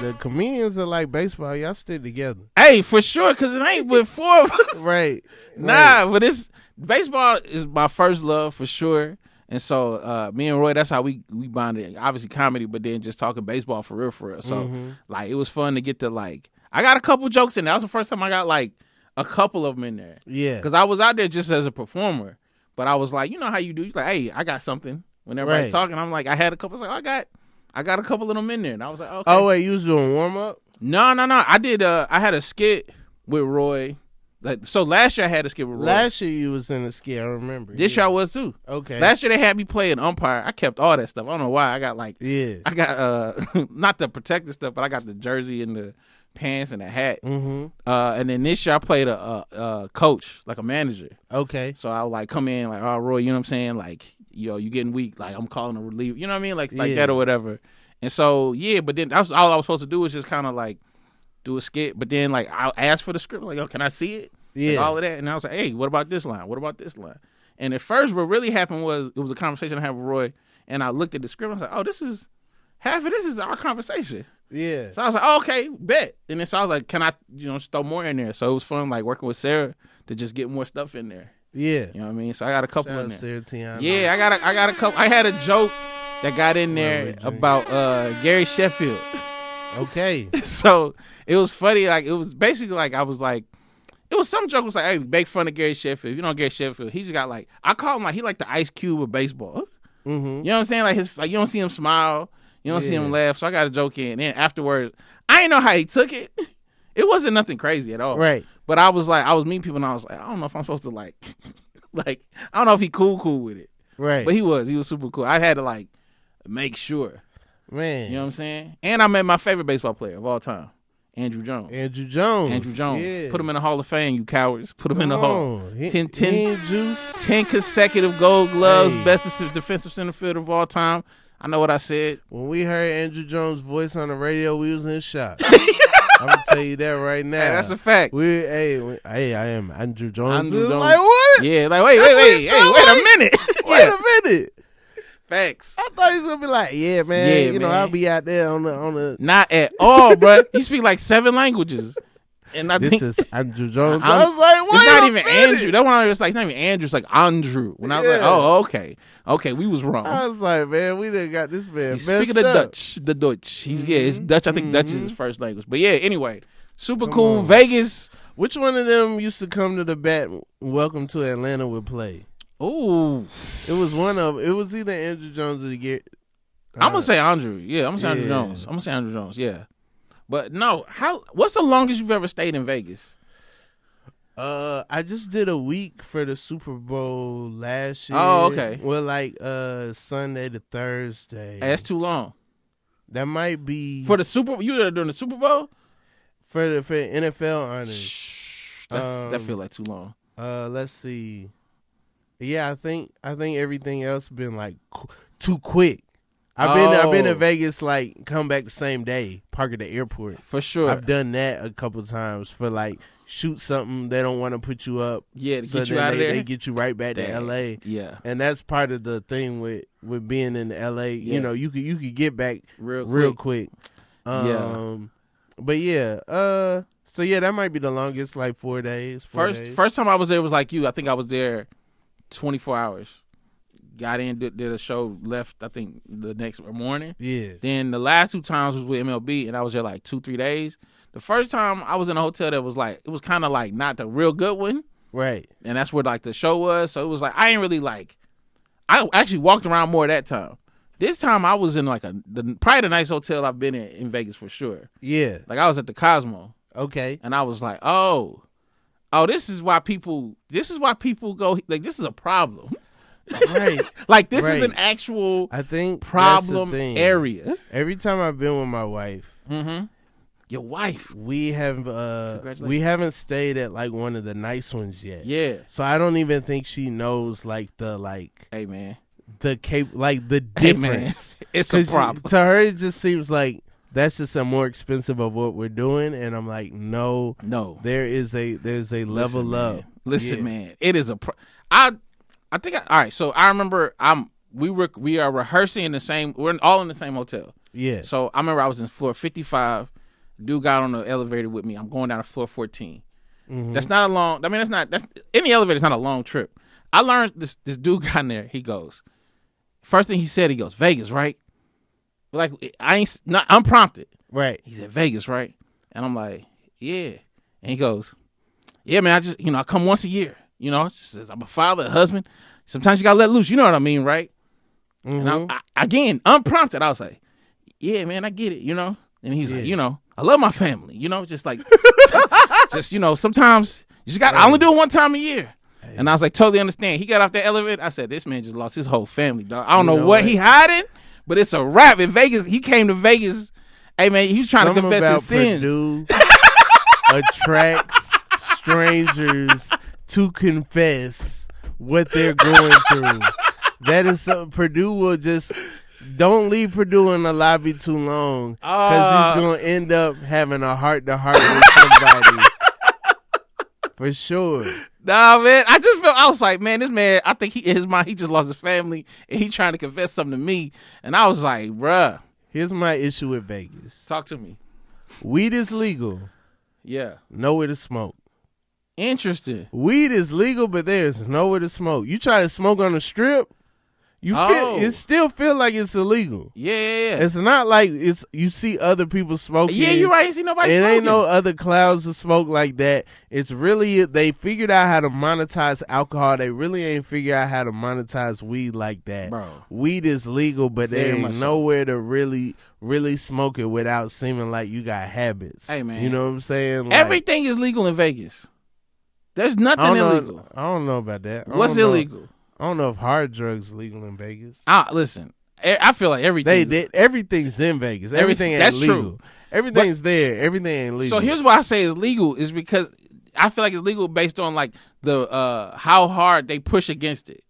the comedians are like baseball. Y'all stay together. Hey, for sure, because it ain't with four of us. Right. Nah, but baseball is my first love for sure. And so me and Roy, that's how we bonded. Obviously comedy, but then just talking baseball for real. So like it was fun to get to I got a couple jokes in there. That was the first time I got a couple of them in there. Yeah. Because I was out there just as a performer. But I was like, you know how you do. You're like, hey, I got something. When everybody's talking, I'm like, I had a couple. I was like, I got a couple of them in there. And I was like, okay. Oh, wait, you was doing warm-up? No. I did, I had a skit with Roy. So last year I had a skit with Roy. Last year you was in a skit, I remember. This year I was too. Okay. Last year they had me play an umpire. I kept all that stuff. I don't know why. I got I got not the protective stuff, but I got the jersey and the pants and the hat. Mm-hmm. And then this year I played a coach, like a manager. Okay. So I would come in oh Roy, you know what I'm saying? You getting weak. I'm calling a reliever. You know what I mean? Like that or whatever. And so but then that's all I was supposed to do was just kind of do a skit. But then I asked for the script. Yo, can I see it? Yeah. All of that. And I was like, hey, what about this line? What about this line? And at first, what really happened was it was a conversation I had with Roy, and I looked at the script. I was like, oh, half of this is our conversation. Yeah. So I was like, oh, okay, bet. And then so I was like, can I, just throw more in there? So it was fun, working with Sarah to just get more stuff in there. Yeah. You know what I mean? So I got a couple in there. Sarah Tiana. Yeah, I got a couple. I had a joke that got in there about Gary Sheffield. Okay. So it was funny. It was basically I was it was some joke was hey, make fun of Gary Sheffield. You know Gary Sheffield. He just got I call him he the Ice Cube of baseball. Mm-hmm. You know what I'm saying? You don't see him smile. You don't see him laugh. So I got a joke in. And then afterwards, I didn't know how he took it. It wasn't nothing crazy at all. Right. But I was I was meeting people and I was I don't know if I'm supposed to I don't know if he cool with it. Right. But he was super cool. I had to like make sure. Man. You know what I'm saying? And I met my favorite baseball player of all time, Andrew Jones. Andrew Jones. Yeah. Put him in the Hall of Fame, you cowards. Put him in the Hall. 10 consecutive Gold Gloves, best defensive center fielder of all time. I know what I said. When we heard Andrew Jones' voice on the radio, we was in shock. I'm gonna tell you that right now. Hey, that's a fact. I am Andrew Jones. Andrew Jones. Like what? Yeah, like wait a minute. Wait a minute. Facts. I thought he was gonna be like, yeah, man. You know, I'll be out there on the. Not at all, bro. He speak like 7 languages. And I think this is Andrew Jones. I was like, what? It's not even Andrew. That one was like, it's not even Andrew. It's like Andrew. When I was like, oh, okay, we was wrong. I was like, man, we done got this man. Speaking of the Dutch. He's it's Dutch. I think Dutch is his first language. But yeah, anyway, super cool. Vegas. Which one of them used to come to the bat? Welcome to Atlanta would play. Ooh, it was one of. It was either Andrew Jones or the Gary. I'm gonna say Andrew. Yeah, I'm gonna say Andrew Jones. I'm gonna say Andrew Jones. Yeah, but no. What's the longest you've ever stayed in Vegas? I just did a week for the Super Bowl last year. Oh, okay. Well, like Sunday to Thursday. Hey, that's too long. That might be for the Super. You were during the Super Bowl for NFL honors. That feel like too long. Let's see. Yeah, I think everything else been like too quick. I've been to Vegas, like come back the same day, park at the airport. For sure. I've done that a couple times for like shoot something. They don't want to put you up. Yeah, to get you out of there. They get you right back to LA. Yeah. And that's part of the thing with being in LA. Yeah. You know, you could get back real quick. But yeah, so yeah, that might be the longest, like 4 days. First time I was there was like you. I think I was there 24 hours. Got in, did a show, left, I think, the next morning. Yeah. Then the last 2 times was with MLB, and I was there like 2-3 days. The first time I was in a hotel that was like, it was kind of like not the real good one. Right. And that's where like the show was. So it was like, I ain't really like, I actually walked around more that time. This time I was in like probably the nice hotel I've been in Vegas for sure. Yeah. Like I was at the Cosmo. Okay. And I was like, oh, this is why people go, like this is a problem. Right. Like this is an actual problem area. Every time I've been with my wife, your wife, we haven't stayed at like one of the nice ones yet. Yeah. So I don't even think she knows like hey man, the difference. Hey man, it's a problem. To her, it just seems like that's just a more expensive of what we're doing, and I'm like, no. There's a level up. Listen, man, it is I think all right. So I remember we are rehearsing in the same. We're all in the same hotel. Yeah. So I remember I was in floor 55. Dude got on the elevator with me. I'm going down to floor 14. Mm-hmm. That's not a long. I mean, that's in the elevator. It's not a long trip. I learned this dude got in there. He goes, first thing he said, he goes, Vegas, right? Like I ain't not unprompted. Right. He said Vegas, right? And I'm like, yeah. And he goes, yeah, man. I just I come once a year. Says I'm a father, a husband. Sometimes you gotta let loose. You know what I mean, right? Mm-hmm. And I again, unprompted, I was like, "Yeah, man, I get it." And he's like, "I love my family." Just like, sometimes you just got. I only do it one time a year. Hey. And I was like, totally understand. He got off the elevator. I said, "This man just lost his whole family, dog. I don't know what he hiding, but it's a wrap." In Vegas, he came to Vegas. Hey, man, he was trying to confess his sins. Perdue attracts strangers to confess what they're going through. That is something. Perdue will just don't leave Perdue in the lobby too long because he's going to end up having a heart-to-heart with somebody. For sure. Nah, man. I was like, man, this man, I think in his mind, he just lost his family and he trying to confess something to me. And I was like, bruh. Here's my issue with Vegas. Talk to me. Weed is legal. Yeah. Nowhere to smoke. Interesting. Weed is legal, but there's nowhere to smoke. You try to smoke on the strip, it still feel like it's illegal. Yeah. It's not like you see other people smoking. Yeah, you're right. You see nobody smoking. It ain't no other clouds of smoke like that. It's really, they figured out how to monetize alcohol. They really ain't figured out how to monetize weed like that. Bro. Weed is legal, but there ain't nowhere to really smoke it without seeming like you got habits. Hey, man. You know what I'm saying? Like, everything is legal in Vegas. There's nothing illegal. I don't know about that. What's illegal? I don't know if hard drugs are legal in Vegas. Listen, I feel like everything. Everything's in Vegas. Everything ain't that's legal. True. Everything's there. Everything ain't legal. So here's why I say it's legal is because I feel like it's legal based on like the how hard they push against it,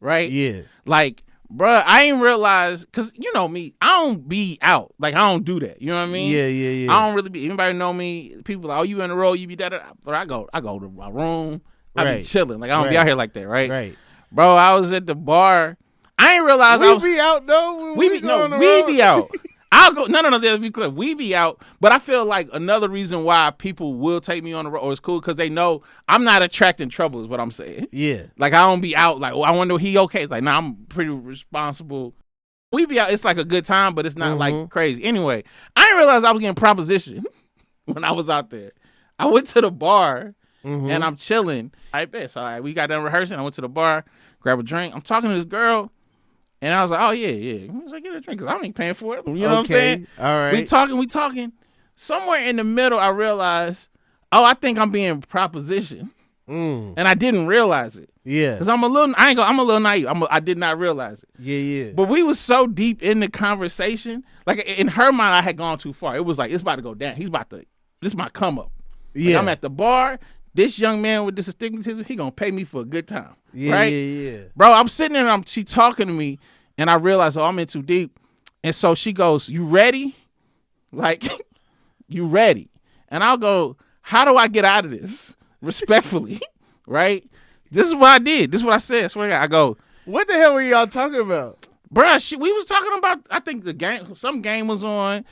right? Yeah. Like, bruh, I ain't realize because you know me, I don't be out. Like I don't do that. You know what I mean? Yeah. I don't really be. Anybody know me? People like, oh, you in the road? You be that? I go to my room. I be chilling. Like I don't be out here like that, right? Right. Bro, I was at the bar. I ain't realize we be out though. We be out. I'll go. No. Let's be clear. We be out, but I feel like another reason why people will take me on the road or it's cool because they know I'm not attracting trouble. Is what I'm saying. Yeah. Like I don't be out. Like I wonder if he okay. It's like nah, I'm pretty responsible. We be out. It's like a good time, but it's not like crazy. Anyway, I didn't realize I was getting propositioned when I was out there. I went to the bar and I'm chilling. I bet. So we got done rehearsing. I went to the bar, grabbed a drink. I'm talking to this girl. And I was like, oh, yeah. I was like, get a drink because I ain't paying for it. You know what I'm saying? All right. We talking. Somewhere in the middle, I realized, I think I'm being propositioned. And I didn't realize it. Yeah. Because I'm a little naive. I did not realize it. Yeah. But we was so deep in the conversation. Like, in her mind, I had gone too far. It was like, it's about to go down. This is my come up. Yeah. Like, I'm at the bar. This young man with this astigmatism, he gonna pay me for a good time. Yeah, right? Yeah. Bro, I'm sitting there and she talking to me and I realize, I'm in too deep. And so she goes, you ready? Like, you ready? And I'll go, how do I get out of this? Respectfully, right? This is what I did. This is what I said. I swear to God. I go, what the hell were y'all talking about? Bruh, we was talking about, I think some game was on.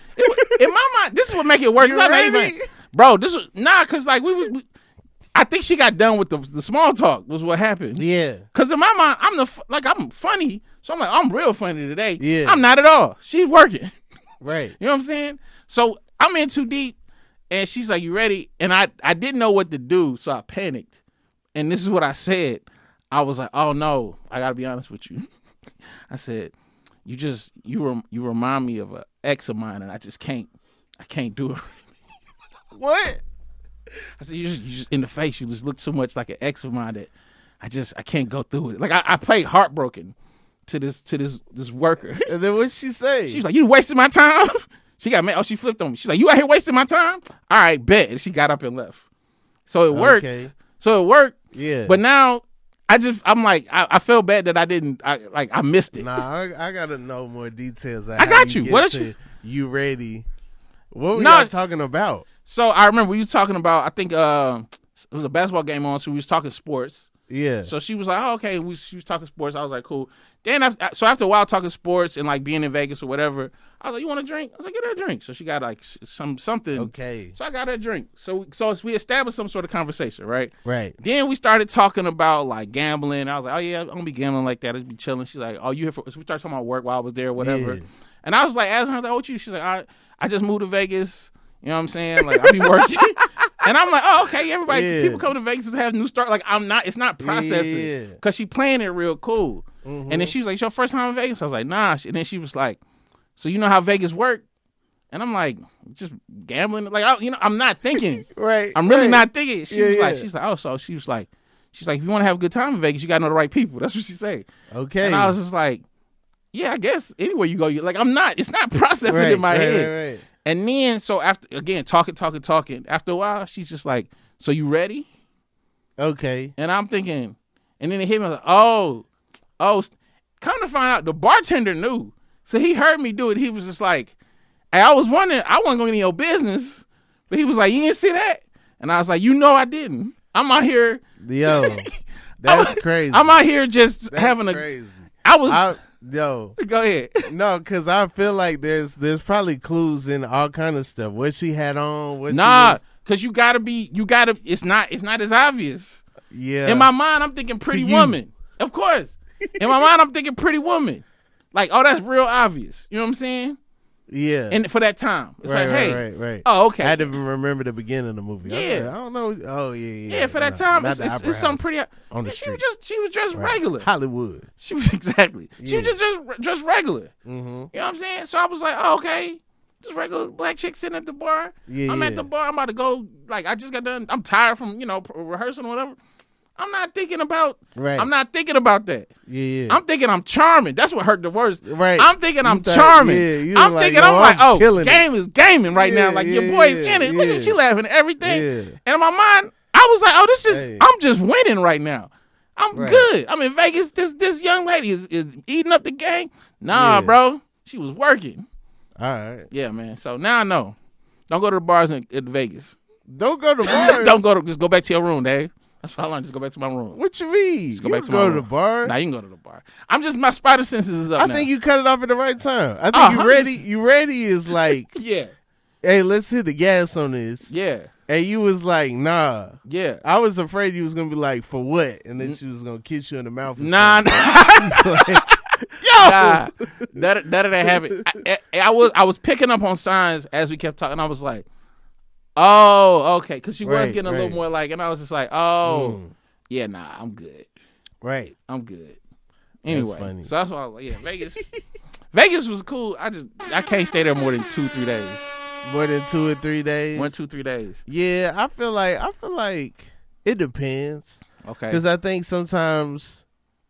In my mind, this is what make it worse. You ready? Bro, this was, cause like I think she got done with the small talk was what happened. Yeah. Cause in my mind, I'm funny. So I'm like, I'm real funny today. Yeah. I'm not at all. She's working. Right. You know what I'm saying? So I'm in too deep and she's like, you ready? And I didn't know what to do. So I panicked. And this is what I said. I was like, oh no, I gotta be honest with you. I said, you remind me of an ex of mine and I can't do it. What? I said, you just in the face, you just look so much like an ex of mine that I can't go through it. Like I played heartbroken to this worker. And then what'd she say? She was like, you wasted my time? She got mad. Oh, she flipped on me. She's like, you out here wasting my time? All right, bet. And she got up and left. So it worked. Okay. Yeah. But now I'm like, I feel bad that I missed it. Nah, I gotta know more details. I got you. What are you ready? What were y'all talking about? So I remember we were talking about, I think it was a basketball game on, so we was talking sports. Yeah. So she was like, oh, okay. She was talking sports. I was like, cool. Then after a while talking sports and like being in Vegas or whatever, I was like, you want a drink? I was like, get her a drink. So she got like something. Okay. So I got her a drink. So we established some sort of conversation, right? Right. Then we started talking about like gambling. I was like, oh yeah, I'm gonna be gambling like that. I'll just be chilling. She's like, oh, you here for? So we started talking about work while I was there or whatever. Yeah. And I was like, asking her, like, what you? She's like, I just moved to Vegas. You know what I'm saying? Like I be working. And I'm like, oh, okay, people come to Vegas to have new start. Like it's not processing. Because she playing it real cool. Mm-hmm. And then she was like, it's your first time in Vegas? I was like, nah. And then she was like, so you know how Vegas work? And I'm like, just gambling. Like, I'm not thinking. Right. I'm really not thinking. She's like, oh, so she was like, if you want to have a good time in Vegas, you got to know the right people. That's what she said. Okay. And I was just like, yeah, I guess anywhere you go, it's not processing in my head. Right. And then, so after, again, talking, after a while, she's just like, so you ready? Okay. And I'm thinking, and then it hit me, like, oh, come to find out, the bartender knew. So he heard me do it. He was just like, hey, I was wondering, I wasn't going to your business. But he was like, you didn't see that? And I was like, I didn't. I'm out here. Yo, that's crazy. I'm out here just having crazy. Go ahead. No, because I feel like there's probably clues in all kind of stuff. What she had on. Because you gotta it's not as obvious. Yeah. In my mind, I'm thinking Pretty Woman. Of course. In my mind, I'm thinking Pretty Woman. Like, oh, that's real obvious. You know what I'm saying? Yeah. And for that time. It's like, hey. Right. Oh, okay. I had to even remember the beginning of the movie. Yeah. I don't know. Oh, yeah. Yeah, for that time, it's something pretty. On the street. She was just regular. Hollywood. She was exactly. Yeah. She was just regular. Mm-hmm. You know what I'm saying? So I was like, oh, okay. Just regular black chick sitting at the bar. Yeah, I'm at the bar. I'm about to go. Like, I just got done. I'm tired from, rehearsing or whatever. I'm not thinking about. Right. I'm not thinking about that. Yeah. I'm thinking I'm charming. That's what hurt the worst. Right. I'm thinking I'm charming. Yeah, I'm thinking I'm like, oh, game it. is gaming right now. Like your boy's in it. Look at she laughing at everything. And in my mind, I was like, oh, this is. I'm just winning right now. I'm good. I'm in Vegas. This young lady is eating up the game. Nah, bro. She was working. All right. Yeah, man. So now I know. Don't go to the bars in Vegas. Don't go to bars. Don't go to. Just go back to your room, Dave. That's what I learned. Just go back to my room. What you mean? Just go back to my room. To the bar? Nah, you can go to the bar. I'm just my spider senses is up. I think you cut it off at the right time. I think you ready. You ready is like, yeah. Hey, let's hit the gas on this. Yeah. And you was like, nah. Yeah. I was afraid you was gonna be like, for what? And then she was gonna kiss you in the mouth. Nah. Like, yo. Nah. That didn't happen. I was picking up on signs as we kept talking. I was like, oh, okay, because she was getting a little more like, and I was just like, oh, yeah, nah, I'm good. Right. I'm good. Anyway, that's funny. So that's why I was like, yeah, Vegas. Vegas was cool. I can't stay there more than 2-3 days. More than 2 or 3 days? 1-2-3 days. Yeah, I feel like it depends. Okay. Because I think sometimes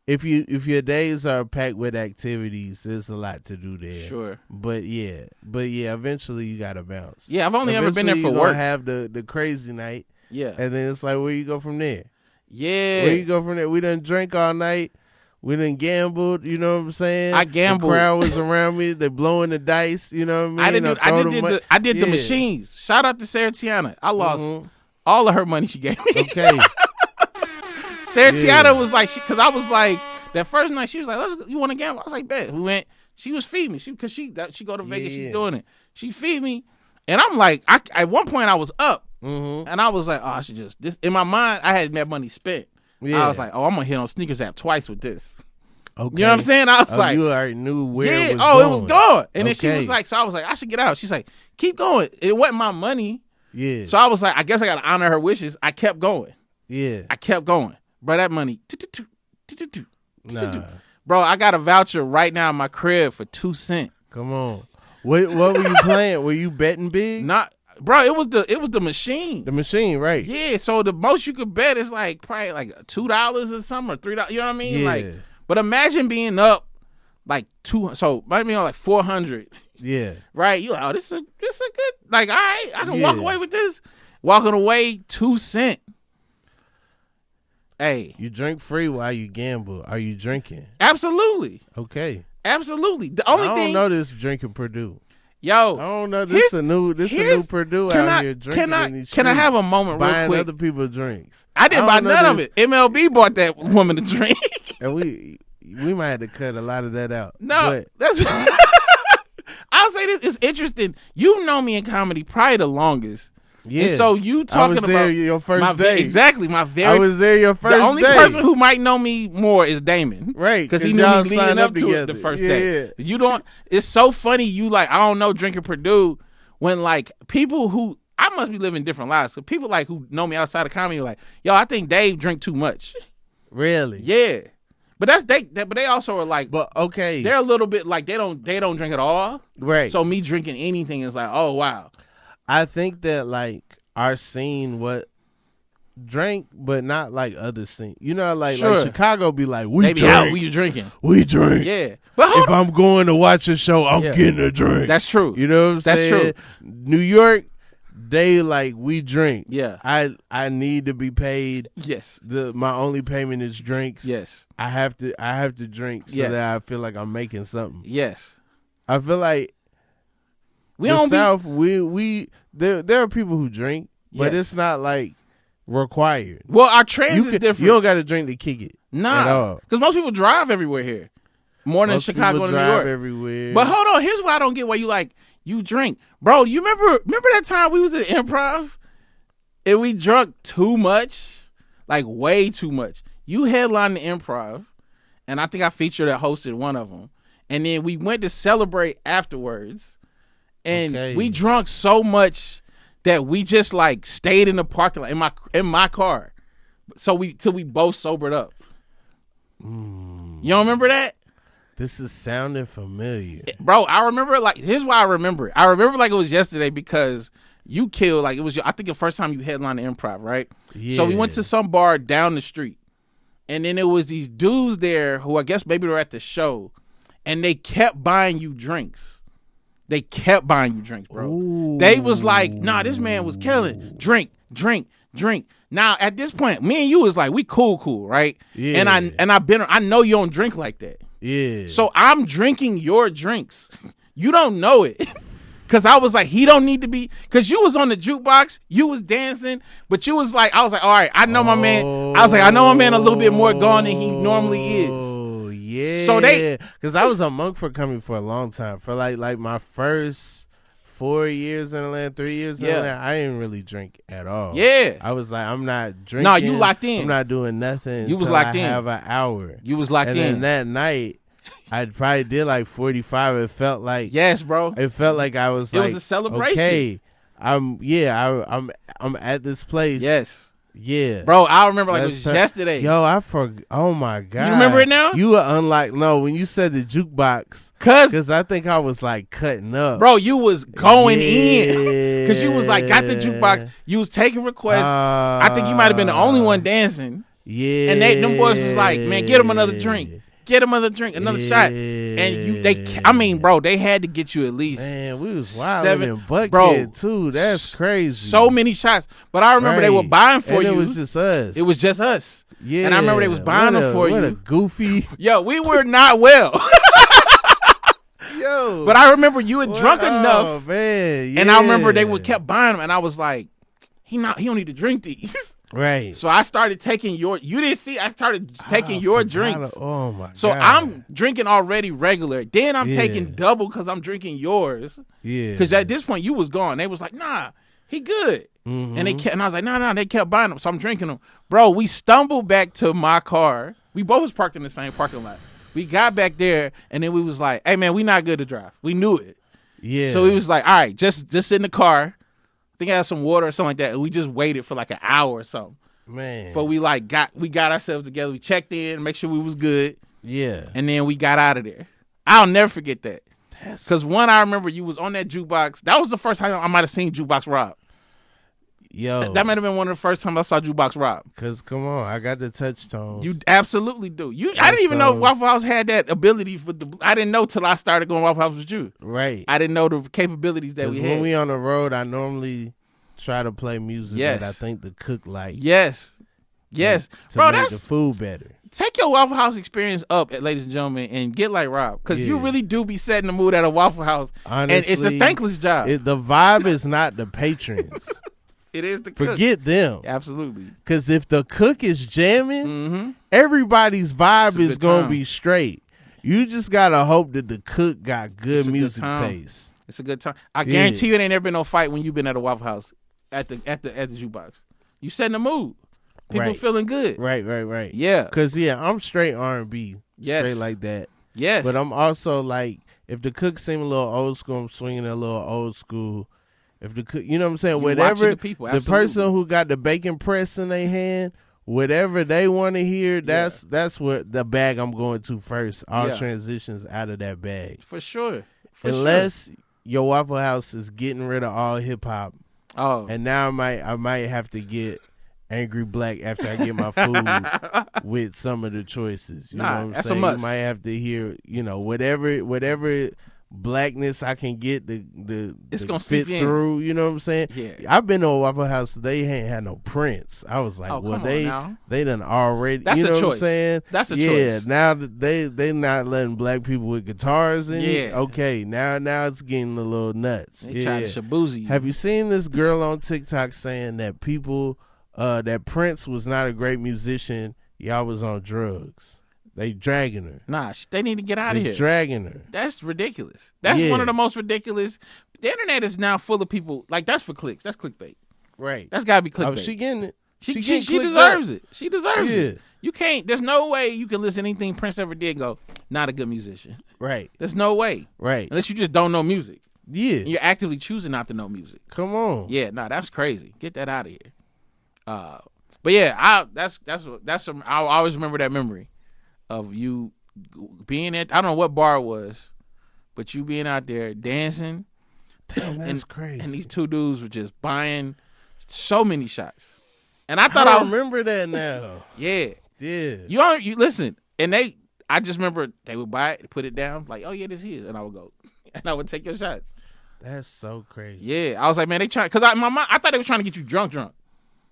if your days are packed with activities, there's a lot to do there. Sure. But yeah, eventually you gotta bounce. Yeah, I've only ever been there for you're work. Gonna have the crazy night. Yeah. And then it's like, where you go from there? Yeah. Where you go from there? We done drink all night. We done gambled, you know what I'm saying? I gambled. The crowd was around me. They blowing the dice, you know what I mean? I did the machines. Shout out to Sarah Tiana. I lost all of her money she gave me. Okay. Sarah Tiana was like, because I was like, that first night she was like, you want to gamble? I was like, bet. We went. She was feeding me. Because she go to Vegas. She's doing it. She feed me, and I'm like, at one point I was up, and I was like, oh, I should just this. In my mind, I had that money spent. Yeah. I was like, oh, I'm gonna hit on Sneakers app twice with this. Okay. You know what I'm saying? I was like, you already knew where it was going. it was gone. And then she was like, so I was like, I should get out. She's like, keep going. It wasn't my money. Yeah. So I was like, I guess I gotta honor her wishes. I kept going. Yeah. I kept going. Bro, that money. Nah. Bro, I got a voucher right now in my crib for 2 cents. Come on. What were you playing? Were you betting big? Not, bro. It was the machine. The machine, right? Yeah. So the most you could bet is like probably like $2 or something or $3. You know what I mean? Yeah. Like, but imagine being up like so maybe on like 400. Yeah. Right. You like, oh, this is a good. Like, all right, I can walk away with this. Walking away 2 cents. Hey, you drink free while you gamble. Are you drinking? Absolutely. Okay. Absolutely. The only thing I don't know this drinking Perdue. Yo, I don't know. This a new Perdue out here drinking in these streets. Can I have a moment real quick? Buying other people's drinks. I didn't buy none of it. MLB bought that woman a drink. And we might have to cut a lot of that out. No, that's I'll say this. It's interesting. You know me in comedy probably the longest. Yeah. And so you talking about there your first day. Exactly. I was there your first day. The only person who might know me more is Damon. Right. Because he knew me leading up to it the first day. Yeah. You don't, it's so funny. You like, I don't know, drinking Perdue when like people who, I must be living different lives. So people like who know me outside of comedy are like, yo, I think Dave drink too much. Really? Yeah. But but they also are like, but okay, they're a little bit like they don't drink at all. Right. So me drinking anything is like, oh wow. I think that like our scene drank, but not like other scene. You know, like Chicago be like, we drink. Out, we drinking. We drink. Yeah. But if I'm going to watch a show, I'm getting a drink. That's true. You know what I'm saying? That's true. New York, they like we drink. Yeah. I need to be paid. Yes. My only payment is drinks. Yes. I have to drink so that I feel like I'm making something. Yes. I feel like the South, there are people who drink, but it's not like required. Well, our trans is different. You don't got to drink to kick it. Nah, because most people drive everywhere here, more than Chicago and New York. Everywhere. But hold on, here's why I don't get why you drink, bro. You remember that time we was at Improv and we drunk too much, like way too much. You headlined the Improv, and I think I featured and hosted one of them, and then we went to celebrate afterwards. And we drunk so much that we just like stayed in the parking lot in my car, till we both sobered up. You don't remember that? This is sounding familiar, bro. I remember here's why I remember it. I remember like it was yesterday because you killed, like, it was I think the first time you headlined the Improv, right? Yeah. So we went to some bar down the street, and then there was these dudes there who I guess maybe were at the show, and they kept buying you drinks. They kept buying you drinks, bro. Ooh. They was like, nah, this man was killing. Drink. Now, at this point, me and you was like, we cool, right? Yeah. And I know you don't drink like that. Yeah. So I'm drinking your drinks. You don't know it. Cause I was like, he don't need to be, cause you was on the jukebox, you was dancing, but you was like, I was like, all right, I know my man. I was like, I know my man a little bit more gone than he normally is. Oh yeah. So cause I was a monk for coming for a long time. For like my first 4 years in Atlanta, 3 years in Atlanta, I didn't really drink at all. Yeah. I was like, I'm not drinking. No, you locked in. I'm not doing nothing. You was locked in. I have an hour. You was locked in. And then that night, I probably did like 45. It felt like yes, bro. It felt like I was. It was a celebration. Okay, I'm at this place. Yes. Yeah, bro. I remember like it was yesterday. Yo, I forgot. Oh my god, you remember it now? You were unlike when you said the jukebox, cause I think I was like cutting up, bro. You was going in, cause you was like got the jukebox. You was taking requests. I think you might have been the only one dancing. Yeah, and them boys was like, man, get him another drink. Get another drink, another shot, and bro, they had to get you at least. Man, we was wild in Buckhead too. That's crazy. So many shots, but I remember they were buying for you. It was just us. It was just us. Yeah, and I remember they was buying them for you. What a goofy. Yo, we were not well. Yo, but I remember you had drunk enough. Oh man, yeah. And I remember they would kept buying them, and I was like, he don't need to drink these. Right. So I started taking you didn't see, I started taking your drinks. Oh my God. So I'm drinking already regular. Then I'm taking double because I'm drinking yours. Yeah. Because at this point you was gone. They was like, nah, he good. Mm-hmm. And I was like, nah, they kept buying them. So I'm drinking them. Bro, we stumbled back to my car. We both was parked in the same parking lot. We got back there and then we was like, hey man, we not good to drive. We knew it. Yeah. So we was like, all right, just in the car. I think I had some water or something like that, and we just waited for like an hour or something. Man. But we got ourselves together. We checked in, make sure we was good. Yeah. And then we got out of there. I'll never forget that. Because I remember you was on that jukebox. That was the first time I might have seen Jukebox Rob. Yo. That might have been one of the first times I saw Jukebox Rob. Because, come on, I got the touch tones. You absolutely do. I didn't even know Waffle House had that ability. I didn't know till I started going Waffle House with you. Right. I didn't know the capabilities that we had. When we on the road, I normally try to play music that I think the cook like. Yes. To make the food better. Take your Waffle House experience up, ladies and gentlemen, and get like Rob. Because you really do be setting the mood at a Waffle House. Honestly, and it's a thankless job. The vibe is not the patrons. It is the cook. Forget them. Absolutely. Because if the cook is jamming, everybody's vibe is going to be straight. You just got to hope that the cook got good music taste. It's a good time. I guarantee you it ain't never been no fight when you've been at a Waffle House at the jukebox. You setting the mood. People feeling good. Right. Yeah. Because, I'm straight R&B. Yes. Straight like that. Yes. But I'm also like, if the cook seem a little old school, I'm swinging a little old school. If the cook, you know what I'm saying? Whatever the person who got the bacon press in their hand, whatever they want to hear, that's what the bag I'm going to first. All transitions out of that bag. For sure. Unless your Waffle House is getting rid of all hip hop. Oh. And now I might have to get Angry Black after I get my food with some of the choices. You know what I'm that's saying? A must. You might have to hear, whatever blackness I can get it's gonna fit through. You know what I'm saying? Yeah. I've been to a Waffle House. They ain't had no Prince. I was like, they done already. That's you know a choice. What I'm saying? That's a choice. Yeah. Now they not letting black people with guitars in. Yeah. Okay. Now it's getting a little nuts. They trying to shaboozy you. Have you seen this girl on TikTok saying that people that Prince was not a great musician? Y'all was on drugs. They dragging her. Nah, they need to get out of here. Dragging her. That's ridiculous. That's one of the most ridiculous. The internet is now full of people. Like, that's for clicks. That's clickbait. Right. That's got to be clickbait. Oh, she getting it. She deserves it. She deserves it. You can't. There's no way you can listen to anything Prince ever did and go, not a good musician. Right. There's no way. Right. Unless you just don't know music. Yeah. And you're actively choosing not to know music. Come on. Yeah. Nah, that's crazy. Get that out of here. But yeah, I always remember that memory of you being at, I don't know what bar it was, but you being out there dancing. Damn, that's crazy. And these two dudes were just buying so many shots. And I thought I remember that now. Yeah. Yeah. You listen, and I just remember they would buy it, put it down, like, oh yeah, this is, and I would go, and I would take your shots. That's so crazy. Yeah, I was like, man, they trying, cause I thought they were trying to get you drunk,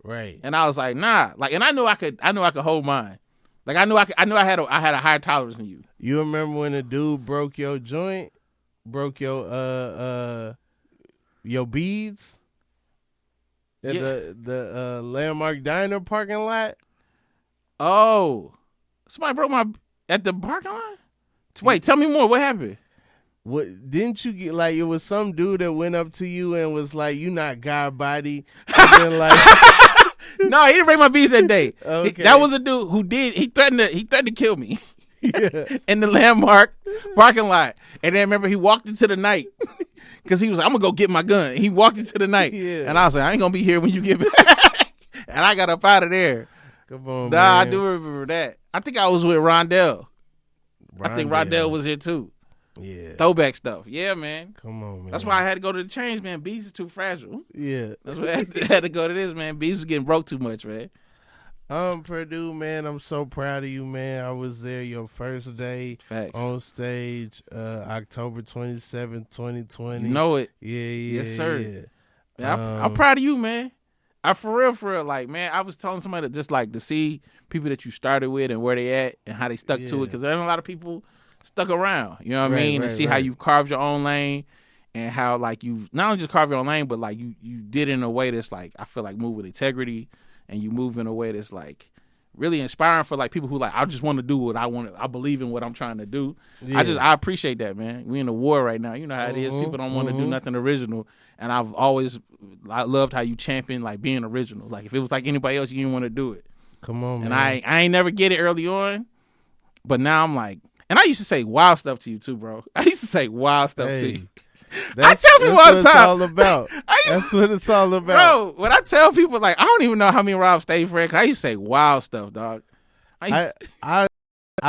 right? And I was like, nah, like, and I knew I could hold mine, like I knew I had a higher tolerance than you. You remember when a dude broke your joint, broke your beads at the Landmark Diner parking lot? Oh, somebody broke at the parking lot? Wait, tell me more. What happened? What didn't you get? Like, it was some dude that went up to you and was like, "You not God body." And then, like, no, he didn't break my beads that day. Okay. That was a dude who did. He threatened to kill me. Yeah. In the Landmark parking lot. And then remember, he walked into the night because he was like, I'm gonna go get my gun. He walked into the night. Yeah. And I was like, I ain't gonna be here when you get back. And I got up out of there. Come on, man. I do remember that. I think I was with Rondell. I think Rondell was here too. Yeah. Throwback stuff. Yeah, man. Come on, man. That's why I had to go to the change, man. Bees is too fragile. Yeah. That's why I had to go to this, man. Bees was getting broke too much, man. Perdue, man, I'm so proud of you, man. I was there your first day. Facts. On stage, October 27th, 2020. You know it. Yeah. Yes, sir. Yeah. Man, I'm proud of you, man. For real, like, man, I was telling somebody that just like to see people that you started with and where they at and how they stuck to it, because there ain't a lot of people stuck around, you know what I mean? And see how you've carved your own lane and how, like, you've not only just carved your own lane, but like you did it in a way that's like, I feel like move with integrity, and you move in a way that's like really inspiring for like people who like, I just want to do what I want. I believe in what I'm trying to do. Yeah. I appreciate that, man. We in a war right now. You know how it is. People don't want to do nothing original. And I loved how you champion like being original. Like if it was like anybody else, you didn't want to do it. Come on, man. And I ain't never get it early on, but now I'm like, and I used to say wild stuff to you too, bro. I used to say wild stuff to you. I tell people all the time. That's what it's all about. That's what it's all about. Bro, when I tell people, like, I don't even know how me and Rob stay friends, I used to say wild stuff, dog. I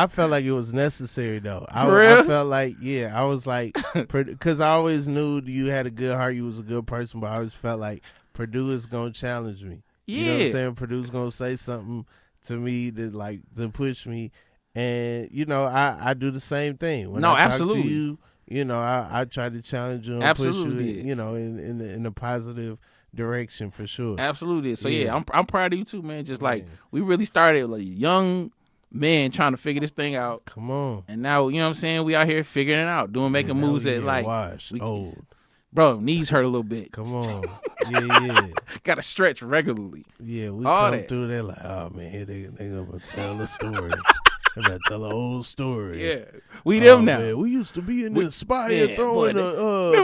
felt like it was necessary, though. For real? I felt like, I was like, because I always knew you had a good heart, you was a good person, but I always felt like Perdue is going to challenge me. Yeah. You know what I'm saying? Purdue's going to say something to me to push me. And, you know, I do the same thing. When I talk to you, you know, I try to challenge you and push you, you know, in a positive direction for sure. Absolutely. So I'm proud of you too, man. Just like we really started like young men trying to figure this thing out. Come on. And now, you know what I'm saying, we out here figuring it out, making moves that like old. Bro, knees hurt a little bit. Come on. Yeah. Gotta stretch regularly. Yeah, we come through there like, oh man, they gonna tell a story. They better tell an old story. Yeah. We them now. Man, we used to be in the spire throwing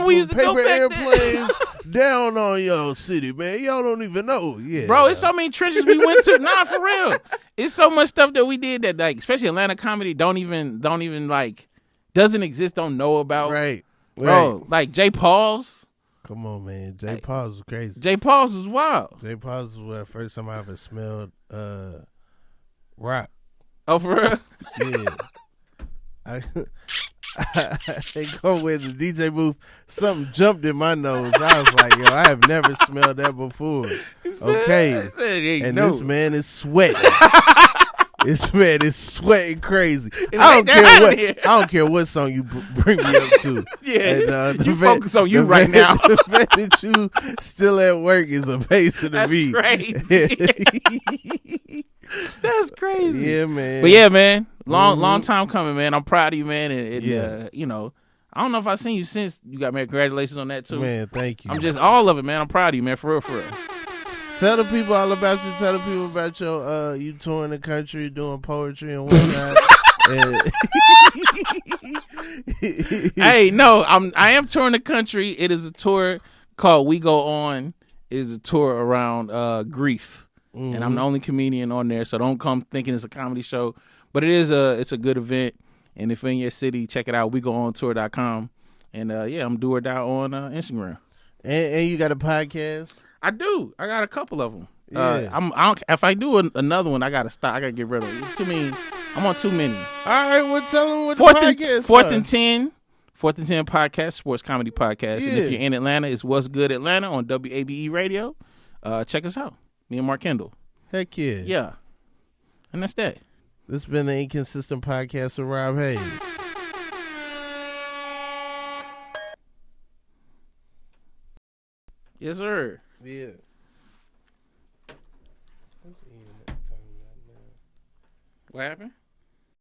we used to paper airplanes down on y'all city, man. Y'all don't even know. Yeah. Bro, it's so many trenches we went to. Nah, for real. It's so much stuff that we did that, like, especially Atlanta comedy don't even like doesn't exist, don't know about. Right. Bro, like Jay Paul's. Come on, man. Jay Paul's was crazy. Jay Paul's was wild. Jay Paul's was the first time I ever smelled rock. Oh, for real? Yeah. They go with the DJ booth. Something jumped in my nose. I was like, yo, I have never smelled that before. Okay. This man is sweating. This man is sweating crazy. I don't care what song you bring me up to. Yeah, and, you focus on you right now. The fact that you still at work is amazing to me. Crazy. That's crazy. Yeah, man. But yeah, man, long time coming, man. I'm proud of you, man. And you know, I don't know if I've seen you since you got married. Congratulations on that too, man. Thank you. I'm just all of it, man. I'm proud of you, man. For real, for real. Tell the people all about you. Tell the people about your you touring the country, doing poetry and whatnot. Hey, no, I am touring the country. It is a tour called We Go On. It is a tour around grief, and I'm the only comedian on there. So don't come thinking it's a comedy show, but it's a good event. And if you're in your city, check it out. WeGoOnTour.com. And I'm Do or Die on Instagram. And you got a podcast? I do. I got a couple of them. Yeah. If I do another one, I gotta stop. I gotta get rid of it. It's too many. I'm on too many. All right, well, tell them what the podcast is. 4th and 10 podcast, sports comedy podcast. And if you're in Atlanta, it's What's Good Atlanta on WABE Radio. Check us out. Me and Mark Kendall. Heck yeah. Yeah. And that's that. This has been the Inconsistent Podcast with Rob Haze. Yes, sir. Yeah. What happened?